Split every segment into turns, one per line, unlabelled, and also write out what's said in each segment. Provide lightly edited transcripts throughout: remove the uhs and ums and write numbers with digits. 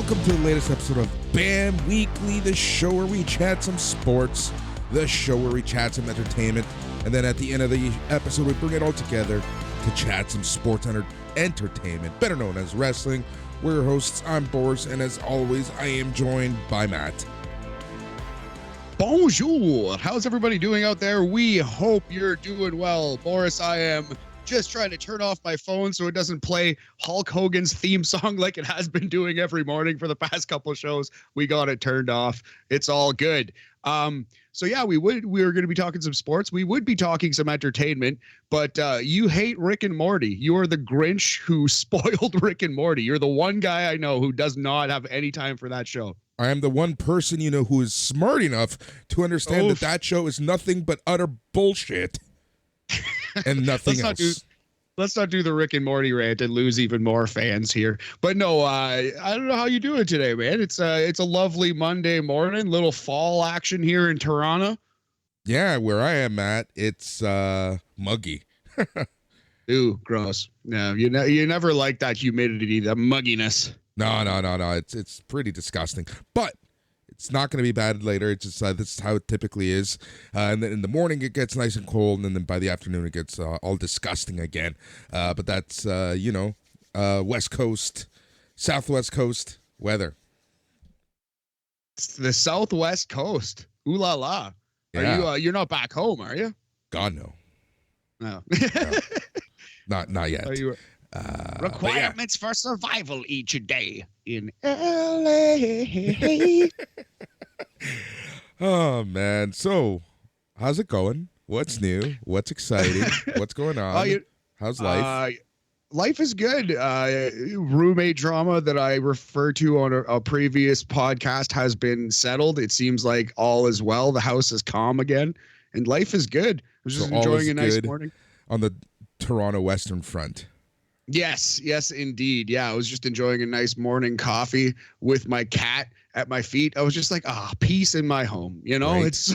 Welcome to the latest episode of BAM Weekly, the show where we chat some sports, the show where we chat some entertainment, and then at the end of the episode, we bring it all together to chat some sports entertainment, better known as wrestling. We're your hosts, I'm Boris, and as always, I am joined by Matt.
Bonjour! How's everybody doing out there? We hope you're doing well. Boris, I am just trying to turn off my phone so it doesn't play Hulk Hogan's theme song like it has been doing every morning for the past couple of shows. We got it turned off. It's all good. So yeah, we were going to be talking some sports. We would be talking some entertainment, but you hate Rick and Morty. You are the Grinch who spoiled Rick and Morty. You're the one guy I know who does not have any time for that show.
I am the one person you know who is smart enough to understand that show is nothing but utter bullshit and nothing else.
Let's not do the Rick and Morty rant and lose even more fans here. But no, I don't know how you doing today, man. It's a lovely Monday morning, little fall action here in Toronto.
Yeah, where I am at, it's muggy.
Ooh, gross. No, you never like that humidity, the mugginess.
No. It's pretty disgusting. But it's not going to be bad later. It's just this is how it typically is. And then in the morning it gets nice and cold, and then by the afternoon it gets all disgusting again. But that's West Coast, Southwest Coast weather.
It's the Southwest Coast. Ooh la la.
Yeah.
You're not back home, are you?
God no.
No.
No. Not yet.
Are you? Requirements for survival each day in LA.
Oh man, so how's it going? What's new? What's exciting? What's going on? How's life?
Life is good. Roommate drama that I referred to on a previous podcast has been settled. It seems like all is well. The house is calm again, and life is good. I was just enjoying a nice morning
on the Toronto Western Front.
Yes, indeed. Yeah, I was just enjoying a nice morning coffee with my cat at my feet. I was just like, peace in my home. You know, right. It's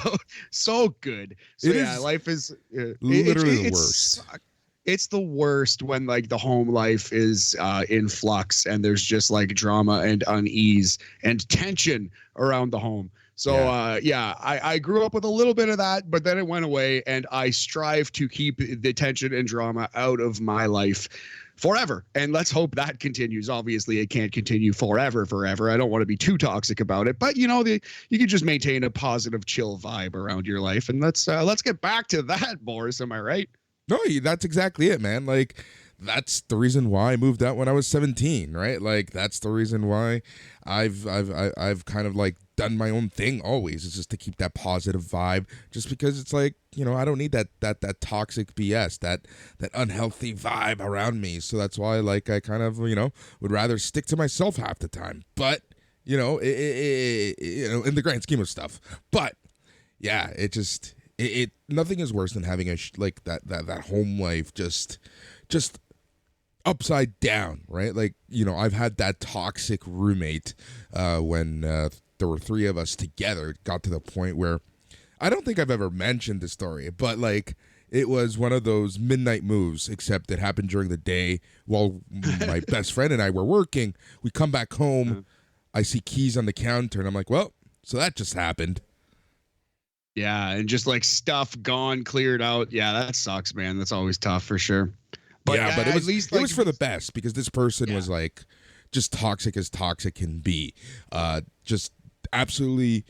so good. So life is
literally the worst.
It's the worst when like the home life is in flux and there's just like drama and unease and tension around the home. So, I grew up with a little bit of that, but then it went away, and I strive to keep the tension and drama out of my life forever. And let's hope that continues. Obviously, it can't continue forever. I don't want to be too toxic about it, but you can just maintain a positive, chill vibe around your life. And let's get back to that, Boris. Am I right?
No, that's exactly it, man. Like, that's the reason why I moved out when I was 17, right? Like, that's the reason why I've kind of like done my own thing always. It's just to keep that positive vibe, just because it's like, I don't need that toxic BS, that unhealthy vibe around me. So that's why I kind of, would rather stick to myself half the time. But, in the grand scheme of stuff. But yeah, it nothing is worse than having that home life just upside down, right? Like, I've had that toxic roommate when there were three of us together. It got to the point where I don't think I've ever mentioned the story, but like it was one of those midnight moves, except it happened during the day while my best friend and I were working. We come back home, I see keys on the counter, and I'm like, well, so that just happened.
Yeah, and just like stuff gone, cleared out. Yeah, that sucks, man. That's always tough for sure.
But but it was at least it was for the best, because this person was like just toxic as toxic can be. Just absolutely,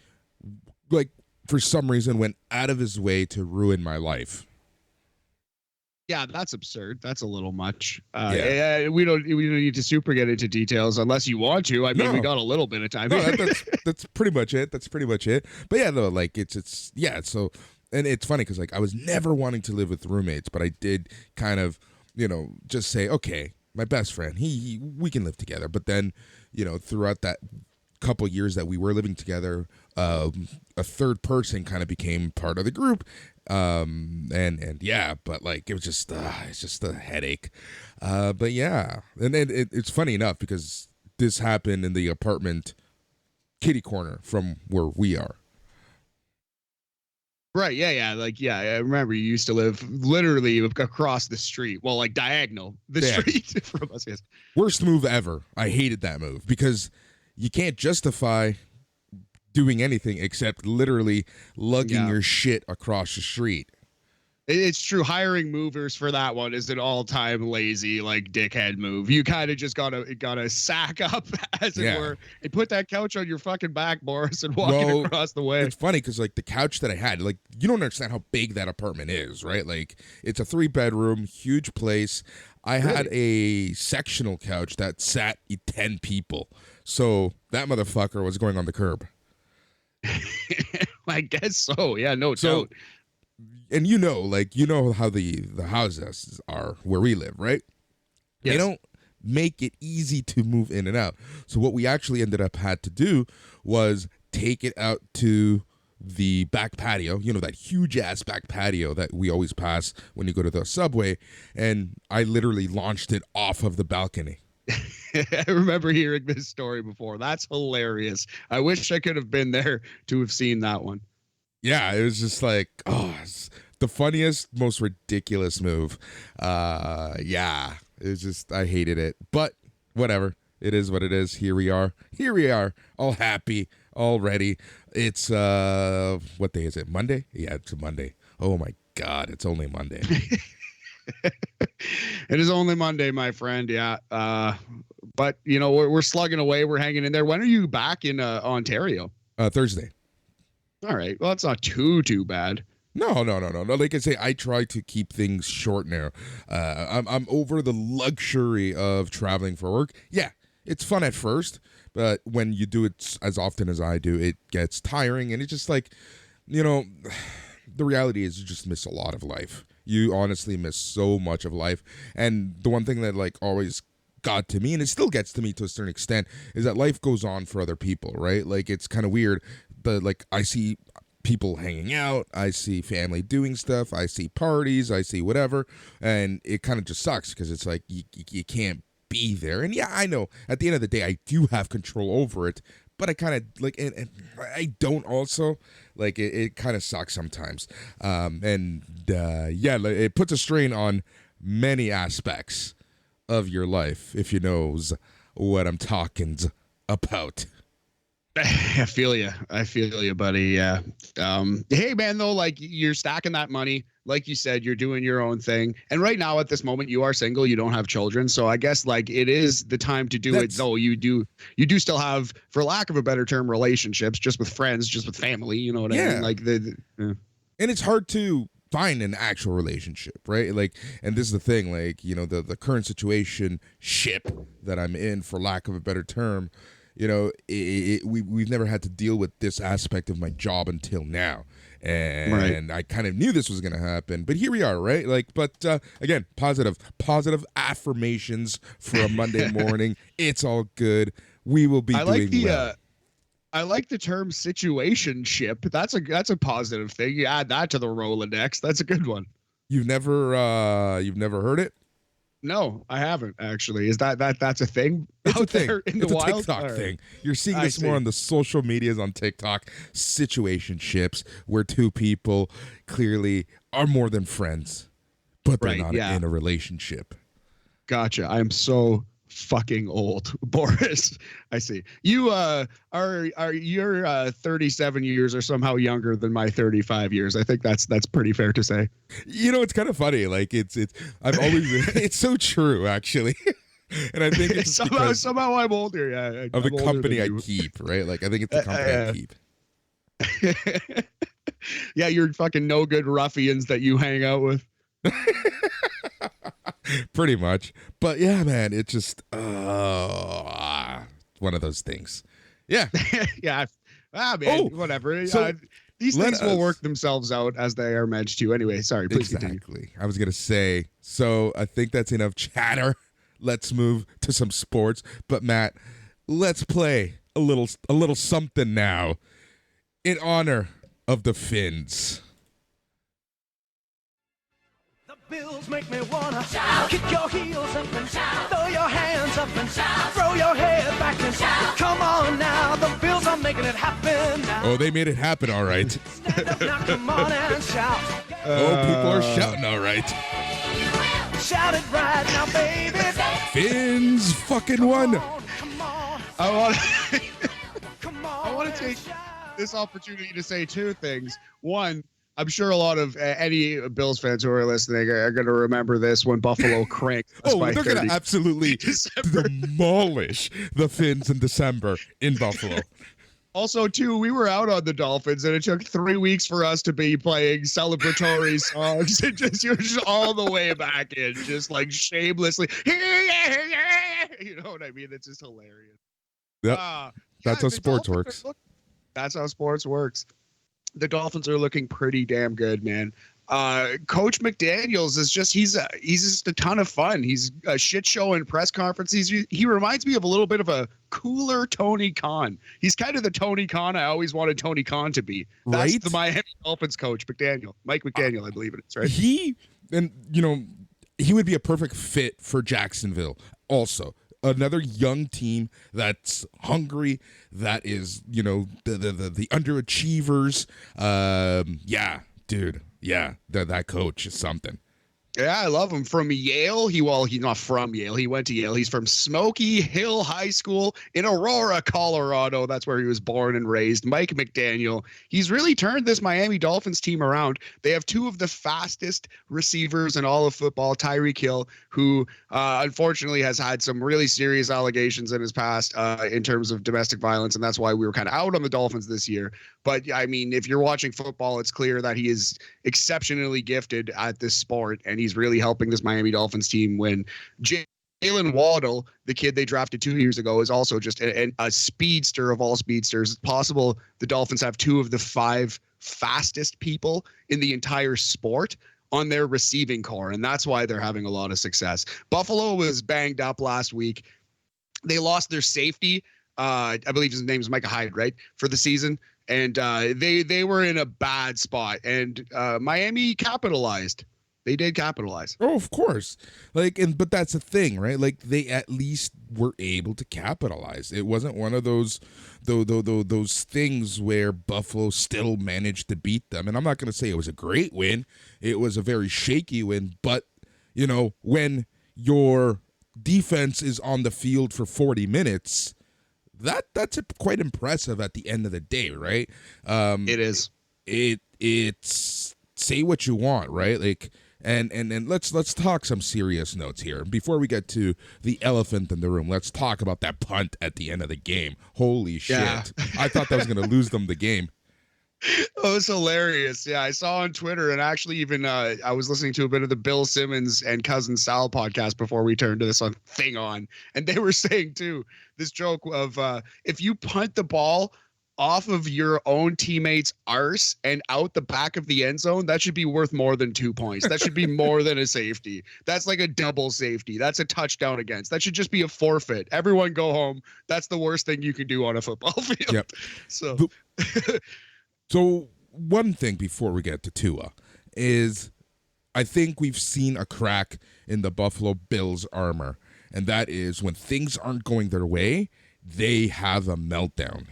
like, for some reason went out of his way to ruin my life.
Yeah, that's absurd. That's a little much. We don't need to super get into details unless you want to. I mean, we got a little bit of time.
No, that's pretty much it. But yeah, though, like so, and it's funny because like I was never wanting to live with roommates, but I did kind of, just say, okay, my best friend, we can live together. But then, throughout that couple years that we were living together, a third person kind of became part of the group. But like it was just it's just a headache. But yeah, and it's funny enough because this happened in the apartment kitty corner from where we are.
Right. Yeah. I remember you used to live literally across the street. Well, like diagonal the street from us. Yes.
Worst move ever. I hated that move because you can't justify doing anything except literally lugging your shit across the street.
It's true. Hiring movers for that one is an all-time lazy, like, dickhead move. You kind of just gotta sack up, as it were, and put that couch on your fucking back, Boris, and walk it across the way.
It's funny because, like, the couch that I had, like, you don't understand how big that apartment is, right? Like, it's a 3-bedroom, huge place. I had a sectional couch that sat 10 people, so that motherfucker was going on the curb.
I guess so. Yeah, no doubt.
And like, how the houses are where we live, right?
Yes.
They don't make it easy to move in and out. So what we actually ended up had to do was take it out to the back patio, that huge ass back patio that we always pass when you go to the subway. And I literally launched it off of the balcony.
I remember hearing this story before. That's hilarious. I wish I could have been there to have seen that one.
Yeah, it was just like, it's the funniest, most ridiculous move. Yeah, it was just, I hated it. But whatever. It is what it is. Here we are, all happy, all ready. It's, what day is it? Monday? Yeah, it's a Monday. Oh my God, it's only Monday.
It is only Monday, my friend. Yeah. But, we're slugging away. We're hanging in there. When are you back in Ontario?
Thursday.
All right. Well, it's not too bad.
No. Like I say, I try to keep things short now. I'm over the luxury of traveling for work. Yeah, it's fun at first, but when you do it as often as I do, it gets tiring, and it's just like, the reality is you just miss a lot of life. You honestly miss so much of life, and the one thing that like always got to me, and it still gets to me to a certain extent, is that life goes on for other people, right? Like, it's kind of weird. But like, I see people hanging out, I see family doing stuff, I see parties, I see whatever, and it kind of just sucks because it's like you can't be there. And yeah, I know at the end of the day I do have control over it, but I kind of like, and I don't also like it. It kind of sucks sometimes, yeah, like, it puts a strain on many aspects of your life, if you knows what I'm talking about.
I feel you, buddy. Yeah. Hey, man, though, like, you're stacking that money. Like you said, you're doing your own thing. And right now, at this moment, you are single. You don't have children. So I guess, like, it is the time to do it. Though you do still have, for lack of a better term, relationships, just with friends, just with family. You know what I mean? Like,
and it's hard to find an actual relationship, right? Like, and this is the thing, like, the current situation that I'm in, for lack of a better term, we've never had to deal with this aspect of my job until now. And I kind of knew this was going to happen, but here we are, right? Like, but again, positive affirmations for a Monday morning. It's all good. We will be doing well.
I like the term situationship. That's a positive thing. You add that to the Rolodex. That's a good one.
You've never heard it?
No, I haven't actually. Is that's a thing
out
there in the wild?
It's a TikTok thing. You're seeing this more on the social medias on TikTok. Situationships, where two people clearly are more than friends, but they're not in a relationship.
Gotcha. I am so fucking old, Boris. I see. You you're 37 years or somehow younger than my 35 years. I think that's pretty fair to say.
It's kind of funny. Like, I've always it's so true, actually. And I think it's
somehow I'm older. Yeah,
of the company I keep, right? Like, I think it's the company I keep.
Yeah, you're fucking no good ruffians that you hang out with.
Pretty much. But yeah, man, it's just one of those things. Yeah.
Yeah. Man, whatever. So these things will work themselves out as they are meant to. Anyway, sorry, please continue.
I was gonna say, so I think that's enough chatter. Let's move to some sports. But Matt, let's play a little something now in honor of the Finns.
Bills make me wanna shout. Kick your heels up and shout. Throw your hands up and shout. Throw your head back and shout. Come on now, the Bills are making it happen now.
Oh, they made it happen, all right.
Stand up now, come on and shout.
People are shouting, all right.
Shout it right now, baby.
Finns fucking won.
Come on.
I want want to take this opportunity to say two things. One, I'm sure a lot of any Bills fans who are listening are going to remember this when Buffalo cranked us by
they're
30.
going to absolutely demolish the Finns in December in Buffalo.
Also, too, we were out on the Dolphins, and it took 3 weeks for us to be playing celebratory songs. You're just all the way back in, just like shamelessly. You know what I mean? It's just hilarious.
Yep. That's how sports works.
That's how sports works. The Dolphins are looking pretty damn good, man. Coach McDaniels is he's just a ton of fun. He's a shit show in press conferences. He reminds me of a little bit of a cooler Tony Khan. He's kind of the Tony Khan I always wanted Tony Khan to be. That's
right?
The Miami Dolphins coach, Mike McDaniel, I believe it is, right?
He would be a perfect fit for Jacksonville also. Another young team that's hungry, that is, the underachievers. Yeah, dude. Yeah, that coach is something.
Yeah, I love him. From Yale. He's not from Yale. He went to Yale. He's from Smoky Hill High School in Aurora, Colorado. That's where he was born and raised. Mike McDaniel. He's really turned this Miami Dolphins team around. They have two of the fastest receivers in all of football. Tyreek Hill, who unfortunately has had some really serious allegations in his past in terms of domestic violence, and that's why we were kind of out on the Dolphins this year. But, I mean, if you're watching football, it's clear that he is exceptionally gifted at this sport, and he's really helping this Miami Dolphins team win. Jalen Waddle, the kid they drafted 2 years ago, is also just a speedster of all speedsters. It's possible the Dolphins have two of the 5 fastest people in the entire sport on their receiving core, and that's why they're having a lot of success. Buffalo was banged up last week. They lost their safety. I believe his name is Micah Hyde, right, for the season. And they were in a bad spot, and Miami capitalized. They did capitalize.
Oh, of course. But that's the thing, right? Like, they at least were able to capitalize. It wasn't one of those things where Buffalo still managed to beat them. And I'm not going to say it was a great win. It was a very shaky win. But, when your defense is on the field for 40 minutes, that's quite impressive at the end of the day, right?
It is.
It's say what you want, right? Like, and let's talk some serious notes here before we get to the elephant in the room. Let's talk about that punt at the end of the game. Holy shit!
Yeah.
I thought that was going to lose them the game.
Oh, it's hilarious. Yeah, I saw on Twitter, and actually even I was listening to a bit of the Bill Simmons and Cousin Sal podcast before we turned to this thing on, and they were saying too this joke of if you punt the ball off of your own teammate's arse and out the back of the end zone, that should be worth more than 2 points. That should be more than a safety. That's like a double safety. That's a touchdown against. That should just be a forfeit. Everyone go home. That's the worst thing you can do on a football field.
Yep. So one thing before we get to Tua is I think we've seen a crack in the Buffalo Bills armor, and that is when things aren't going their way, they have a meltdown.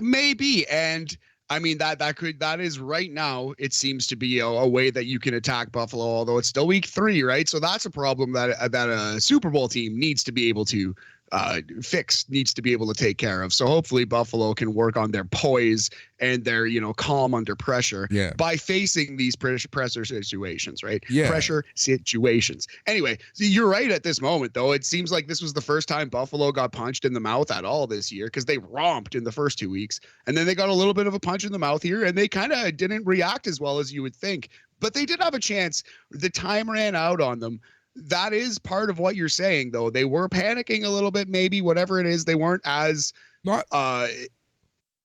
Maybe. And I mean, that is right now, it seems to be a way that you can attack Buffalo, although it's still week 3, right? So that's a problem that a Super Bowl team needs to be able to fix, needs to be able to take care of. So hopefully Buffalo can work on their poise and their, calm under pressure by facing these pressure situations, right?
Yeah.
Pressure situations. Anyway, so you're right at this moment, though. It seems like this was the first time Buffalo got punched in the mouth at all this year, because they romped in the first 2 weeks. And then they got a little bit of a punch in the mouth here, and they kind of didn't react as well as you would think. But they did have a chance. The time ran out on them. That is part of what you're saying, though. They were panicking a little bit, maybe, whatever it is. They weren't as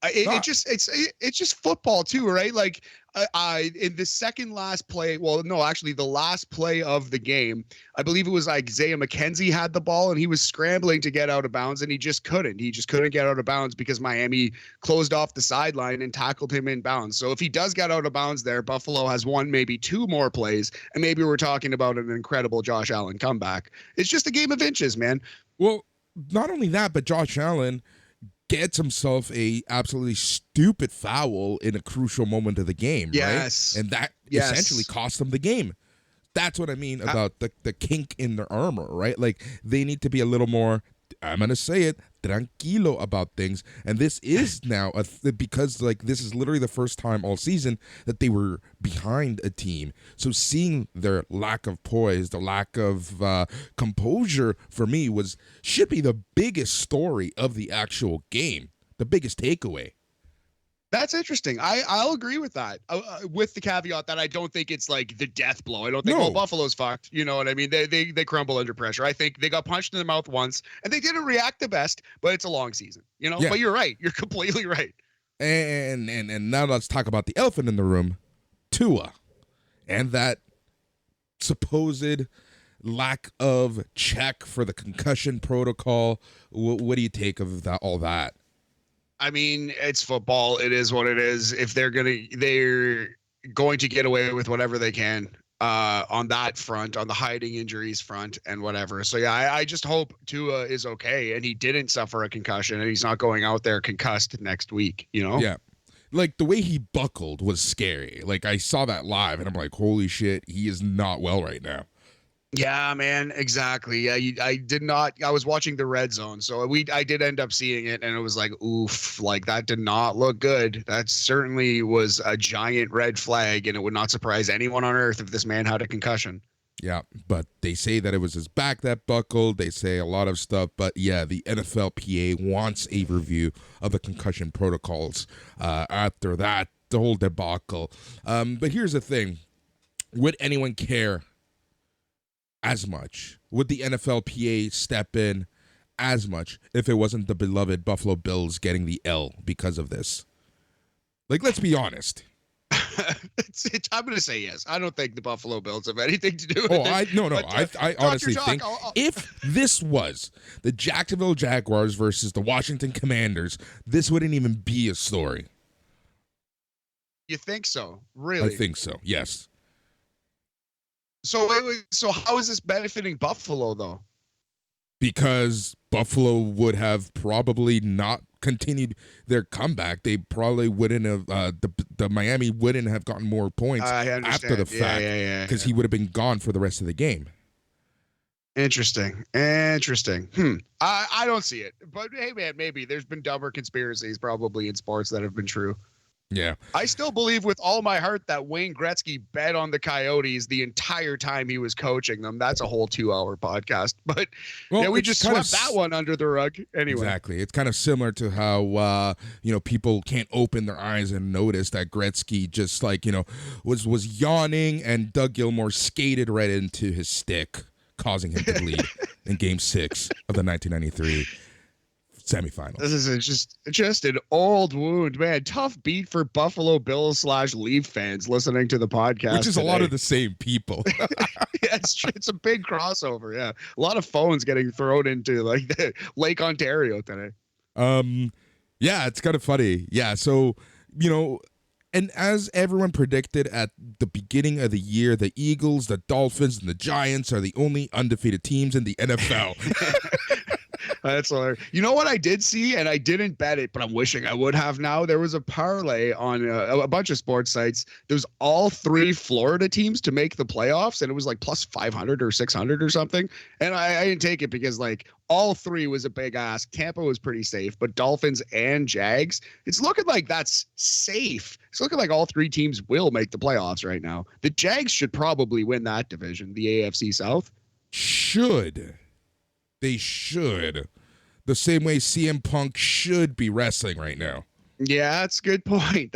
it's just football too, right? Like in the second last play, well, no, actually the last play of the game, I believe it was Isaiah McKenzie had the ball and he was scrambling to get out of bounds and he just couldn't get out of bounds because Miami closed off the sideline and tackled him in bounds. So if he does get out of bounds there, Buffalo has one, maybe two more plays, and maybe we're talking about an incredible Josh Allen comeback. It's just a game of inches, man.
Well, not only that, but Josh Allen gets himself a absolutely stupid foul in a crucial moment of the game,
yes.
right? And that essentially cost them the game. That's what I mean about the kink in their armor, right? Like, they need to be a little more I'm gonna say it, tranquilo about things. And this is now because like this is literally the first time all season that they were behind a team. So seeing their lack of poise, the lack of composure for me should be the biggest story of the actual game, the biggest takeaway.
That's interesting. I'll agree with that. With the caveat that I don't think it's like the death blow. I don't think Buffalo's fucked. You know what I mean? They crumble under pressure. I think they got punched in the mouth once and they didn't react the best, but it's a long season. You know? Yeah. But you're right. You're completely right.
And now let's talk about the elephant in the room, Tua, and that supposed lack of check for the concussion protocol. What do you take of that? All that?
I mean, it's football. It is what it is. If they're going to get away with whatever they can on that front, on the hiding injuries front and whatever. So, yeah, I just hope Tua is okay and he didn't suffer a concussion and he's not going out there concussed next week, you know?
Yeah. Like, the way he buckled was scary. Like, I saw that live and I'm like, holy shit, he is not well right now.
Yeah, man, exactly. Yeah, I was watching the red zone, so I did end up seeing it, and it was like, oof, like that did not look good. That certainly was a giant red flag, and it would not surprise anyone on earth if this man had a concussion.
Yeah, but they say that it was his back that buckled. They say a lot of stuff, but yeah, the NFLPA wants a review of the concussion protocols after that, the whole debacle. But here's the thing. Would anyone care as much? Would the NFLPA step in as much if it wasn't the beloved Buffalo Bills getting the L because of this? Like, let's be honest.
I'm going to say yes. I don't think the Buffalo Bills have anything to do with it.
I honestly think if this was the Jacksonville Jaguars versus the Washington Commanders, this wouldn't even be a story.
You think so? Really?
I think so, yes.
So how is this benefiting Buffalo, though?
Because Buffalo would have probably not continued their comeback. They probably wouldn't have, the Miami wouldn't have gotten more points after the fact because he would have been gone for the rest of the game.
Interesting. I don't see it. But, hey, man, maybe. There's been dumber conspiracies probably in sports that have been true.
Yeah.
I still believe with all my heart that Wayne Gretzky bet on the Coyotes the entire time he was coaching them. That's a whole 2-hour podcast. But we just swept that one under the rug anyway.
Exactly. It's kind of similar to how people can't open their eyes and notice that Gretzky just was yawning and Doug Gilmour skated right into his stick, causing him to bleed in Game 6 of the 1993 semifinals.
This is just an old wound, man. Tough beat for Buffalo Bills /Leaf fans listening to the podcast,
which is today. A lot of the same people.
Yeah, it's a big crossover. Yeah, a lot of phones getting thrown into like the Lake Ontario today.
Yeah, it's kind of funny. Yeah, so and as everyone predicted at the beginning of the year, the Eagles, the Dolphins, and the Giants are the only undefeated teams in the NFL.
That's hilarious. You know what I did see, and I didn't bet it, but I'm wishing I would have now. There was a parlay on a bunch of sports sites. There was all 3 Florida teams to make the playoffs, and it was like plus 500 or 600 or something. And I didn't take it because like all 3 was a big ask. Tampa was pretty safe, but Dolphins and Jags, it's looking like that's safe. It's looking like all 3 teams will make the playoffs right now. The Jags should probably win that division, the AFC South.
They should. The same way CM Punk should be wrestling right now.
Yeah, that's a good point.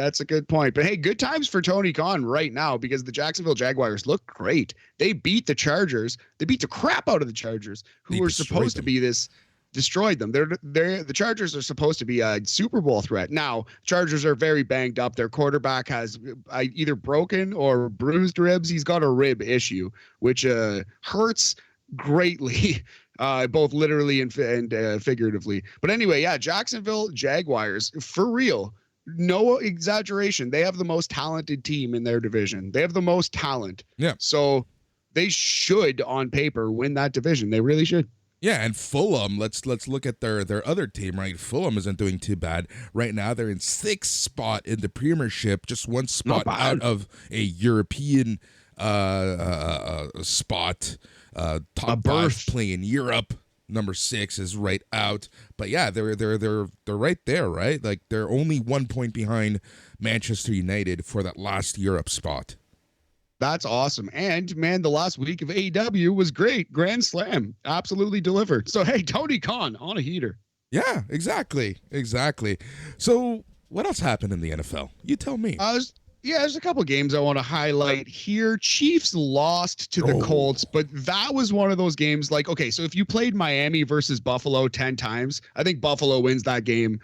But hey, good times for Tony Khan right now because the Jacksonville Jaguars look great. They beat the Chargers. They beat the crap out of the Chargers, who were supposed to be this. Destroyed them. The Chargers are supposed to be a Super Bowl threat. Now, Chargers are very banged up. Their quarterback has either broken or bruised ribs. He's got a rib issue, which hurts greatly. Both literally and figuratively. But anyway, yeah, Jacksonville Jaguars, for real, no exaggeration. They have the most talented team in their division. They have the most talent.
Yeah.
So they should, on paper, win that division. They really should.
Yeah, and Fulham, let's look at their other team, right? Fulham isn't doing too bad. Right now, they're in 6th spot in the Premiership, just 1 spot out of a European spot. Top 5 playing in Europe. number 6 is right out. But yeah, they're right there, right? Like they're only 1 point behind Manchester United for that last Europe spot.
That's awesome. And man, the last week of AEW was great. Grand Slam absolutely delivered. So hey, Tony Khan on a heater.
Yeah, exactly. So what else happened in the NFL? You tell me.
There's a couple games I want to highlight here. Chiefs lost to the Colts, but that was one of those games like, okay, so if you played Miami versus Buffalo 10 times, I think Buffalo wins that game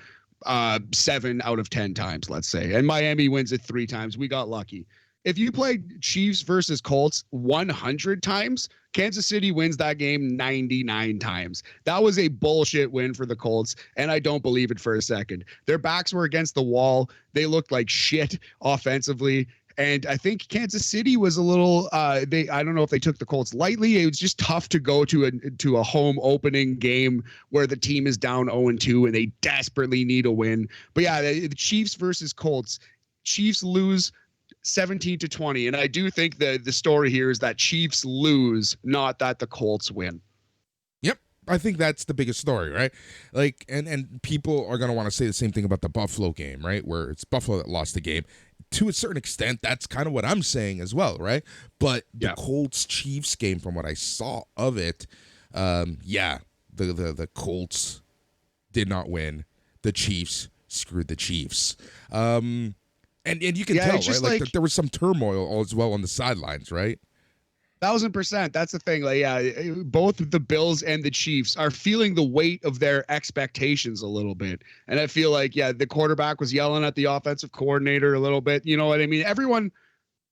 7 out of 10 times, let's say. And Miami wins it 3 times. We got lucky. If you played Chiefs versus Colts 100 times, Kansas City wins that game 99 times. That was a bullshit win for the Colts, and I don't believe it for a second. Their backs were against the wall. They looked like shit offensively, and I think Kansas City was a little I don't know if they took the Colts lightly. It was just tough to go to a home opening game where the team is down 0-2 and they desperately need a win. But yeah, the Chiefs versus Colts. Chiefs lose 17-20, and I do think the story here is that Chiefs lose, not that the Colts win.
Yep, I think that's the biggest story, right? Like, and people are gonna want to say the same thing about the Buffalo game, right? Where it's Buffalo that lost the game. To a certain extent, that's kind of what I'm saying as well, right? But the Colts Chiefs game, from what I saw of it, the Colts did not win. The Chiefs screwed the Chiefs. And you can tell, right? Like there was some turmoil as well on the sidelines, right?
1000%. That's the thing. Like, both the Bills and the Chiefs are feeling the weight of their expectations a little bit. And I feel like, the quarterback was yelling at the offensive coordinator a little bit. You know what I mean? Everyone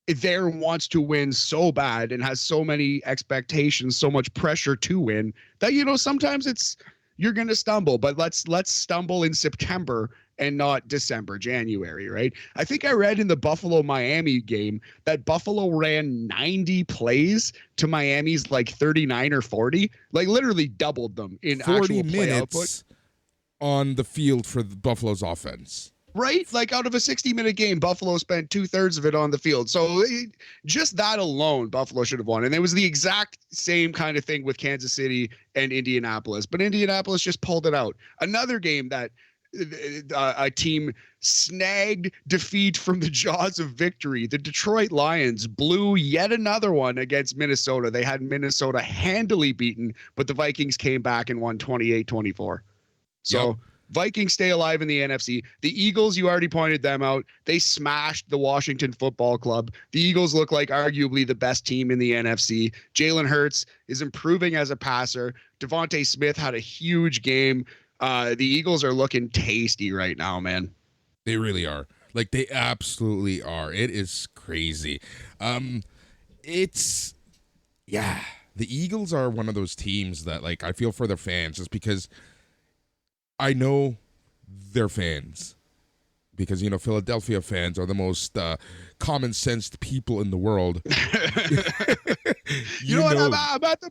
there wants to win so bad and has so many expectations, so much pressure to win that, sometimes you're going to stumble, but let's stumble in September and not December, January, right? I think I read in the Buffalo-Miami game that Buffalo ran 90 plays to Miami's like 39 or 40, like literally doubled them in
40
actual play output.
minutes on the field for the Buffalo's offense.
Right? Like out of a 60-minute game, Buffalo spent 2/3 of it on the field. So just that alone, Buffalo should have won. And it was the exact same kind of thing with Kansas City and Indianapolis. But Indianapolis just pulled it out. Another game that a team snagged defeat from the jaws of victory. The Detroit Lions blew yet another one against Minnesota. They had Minnesota handily beaten, but the Vikings came back and won 28-24. So Vikings stay alive in the NFC. The Eagles, you already pointed them out. They smashed the Washington Football Club. The Eagles look like arguably the best team in the NFC. Jalen Hurts is improving as a passer. Devontae Smith had a huge game. The Eagles are looking tasty right now, man.
They really are. Like, they absolutely are. It is crazy. The Eagles are one of those teams that, like, I feel for their fans just because I know they're fans. Because, Philadelphia fans are the most common-sensed people in the world.
you know what? I'm at the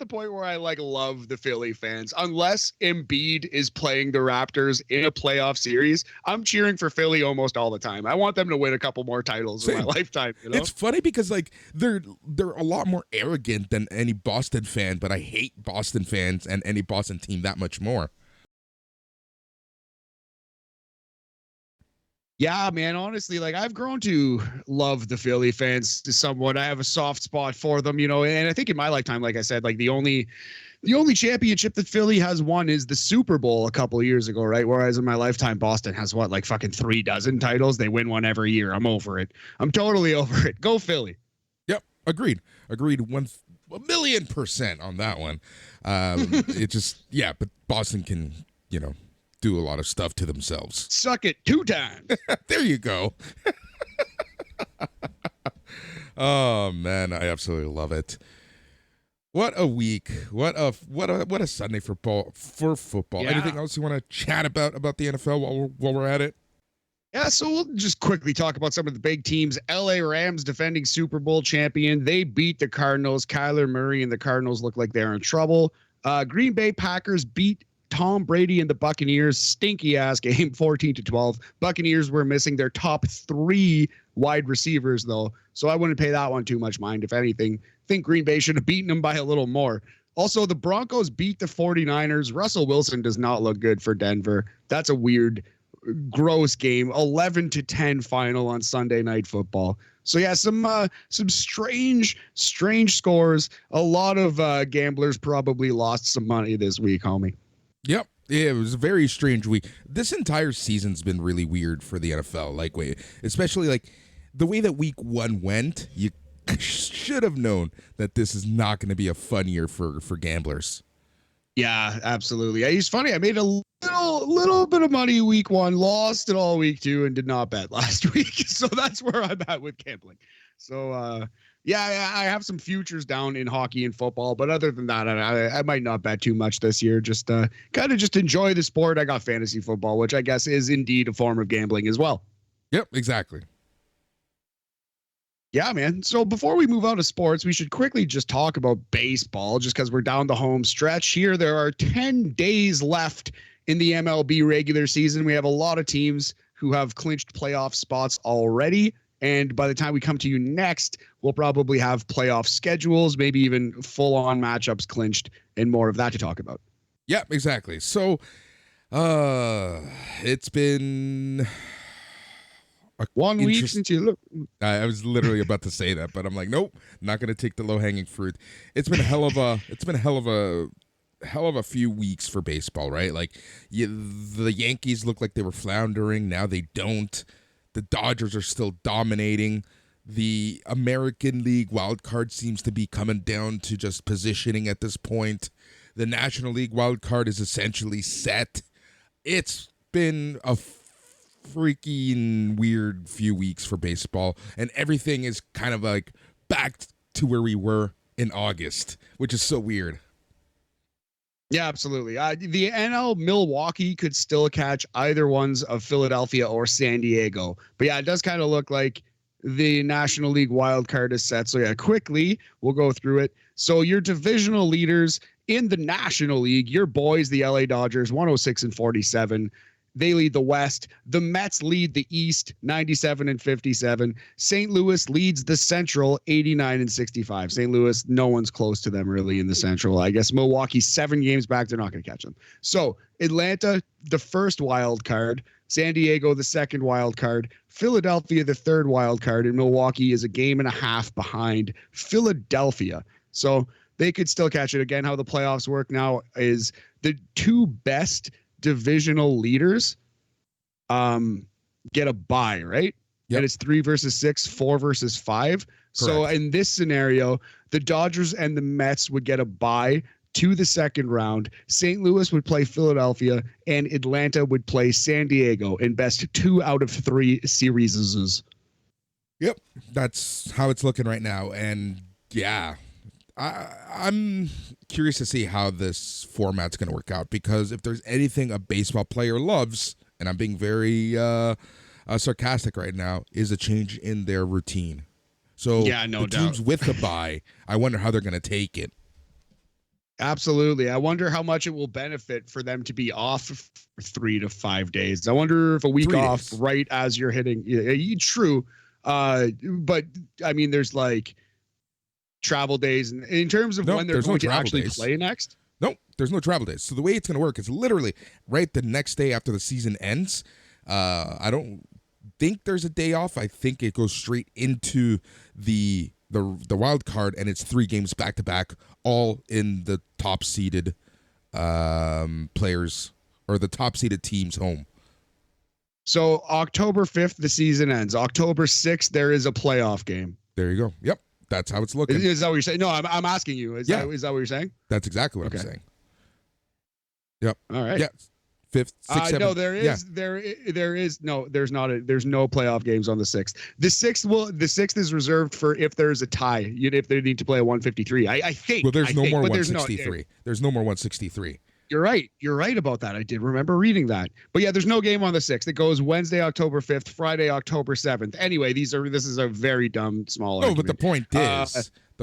point where I love the Philly fans. Unless Embiid is playing the Raptors in a playoff series, I'm cheering for Philly almost all the time. I want them to win a couple more titles in my lifetime.
It's funny because they're a lot more arrogant than any Boston fan, but I hate Boston fans and any Boston team that much more.
Yeah, man, honestly, I've grown to love the Philly fans somewhat. I have a soft spot for them, and I think in my lifetime, like I said, the only championship that Philly has won is the Super Bowl a couple of years ago, right? Whereas in my lifetime, Boston has fucking 3 dozen titles. They win one every year. I'm over it. I'm totally over it. Go Philly.
Yep. Agreed. 1,000,000% on that one. But Boston can, do a lot of stuff to themselves.
Suck it 2 times.
There you go. Oh man, I absolutely love it. What a week. What a Sunday for football.
Yeah.
Anything else you want to chat about the NFL while we're at it?
Yeah, so we'll just quickly talk about some of the big teams. LA Rams, defending Super Bowl champion. They beat the Cardinals. Kyler Murray and the Cardinals look like they're in trouble. Green Bay Packers beat Tom Brady and the Buccaneers. Stinky ass game, 14-12. Buccaneers were missing their top 3 wide receivers though, so I wouldn't pay that one too much mind. If anything, think Green Bay should have beaten them by a little more. Also, the Broncos beat the 49ers. Russell Wilson does not look good for Denver. That's a weird, gross game. 11-10 final on Sunday Night Football. So yeah, some strange scores. A lot of gamblers probably lost some money this week, homie.
Yep. Yeah, it was a very strange week. This entire season's been really weird for the NFL. Like, especially like the way that week 1 went, you should have known that this is not going to be a fun year for gamblers.
Yeah, absolutely. It's funny. I made a little bit of money week 1, lost it all week 2, and did not bet last week. So that's where I'm at with gambling. So yeah, I have some futures down in hockey and football, but other than that, I might not bet too much this year. Just kind of just enjoy the sport. I got fantasy football, which I guess is indeed a form of gambling as well.
Yep, exactly.
Yeah, man. So before we move on to sports, we should quickly just talk about baseball, just because we're down the home stretch here. There are 10 days left in the MLB regular season. We have a lot of teams who have clinched playoff spots already. And by the time we come to you next, we'll probably have playoff schedules, maybe even full-on matchups clinched, and more of that to talk about.
Yeah, exactly. So it's been
1 week since you look.
I was literally about to say that, but I'm like, nope, not gonna take the low-hanging fruit. It's been a hell of a few weeks for baseball, right? Like the Yankees look like they were floundering. Now they don't. The Dodgers are still dominating. The American League wild card seems to be coming down to just positioning at this point. The National League wild card is essentially set. It's been a freaking weird few weeks for baseball, and everything is kind of like back to where we were in August, which is so weird.
Yeah, absolutely. The NL Milwaukee could still catch either ones of Philadelphia or San Diego. But yeah, it does kind of look like the National League wild card is set. So yeah, quickly, we'll go through it. So your divisional leaders in the National League, your boys, the LA Dodgers, 106-47. They lead the West. The Mets lead the East, 97-57. St. Louis leads the Central, 89-65. St. Louis, no one's close to them really in the Central. I guess Milwaukee's 7 games back. They're not going to catch them. So Atlanta, the first wild card. San Diego, the second wild card. Philadelphia, the third wild card. And Milwaukee is a game and a half behind Philadelphia. So they could still catch it. Again, how the playoffs work now is the 2 best divisional leaders get a bye, right? Yep. And it's 3 versus 6, 4 versus 5. Correct. So in this scenario, the Dodgers and the Mets would get a bye to the second round. St. Louis would play Philadelphia, and Atlanta would play San Diego in best 2 out of 3 series.
Yep, that's how it's looking right now. And yeah, I'm curious to see how this format's going to work out, because if there's anything a baseball player loves, and I'm being very sarcastic right now, is a change in their routine. So
yeah, no doubt.
Teams with the bye, I wonder how they're going to take it.
Absolutely. I wonder how much it will benefit for them to be off for 3 to 5 days. I wonder if a week off right as you're hitting. True. But I mean, there's like travel days, and in terms of when they're going to actually play next.
No, there's no travel days. So the way it's going to work is literally right the next day after the season ends. I don't think there's a day off. I think it goes straight into the wild card, and it's 3 games back to back, all in the top seeded players or the top seeded teams home.
So October 5th, the season ends. October 6th, there is a playoff game.
There you go. Yep. That's how it's looking.
Is that what you're saying? No, I'm asking you. Is that what you're saying?
That's exactly what I'm saying. Yep.
All right.
Yeah. 5th, 6th, 7th.
No, there's not. There's no playoff games on the 6th. The 6th is reserved for if there's a tie. If they need to play a 153. I think.
Well, there's no more 163. There's no more 163.
You're right. You're right about that. I did remember reading that. But yeah, there's no game on the 6th. It goes Wednesday, October 5th, Friday, October 7th. Anyway, this is a very dumb, small argument.
No, but the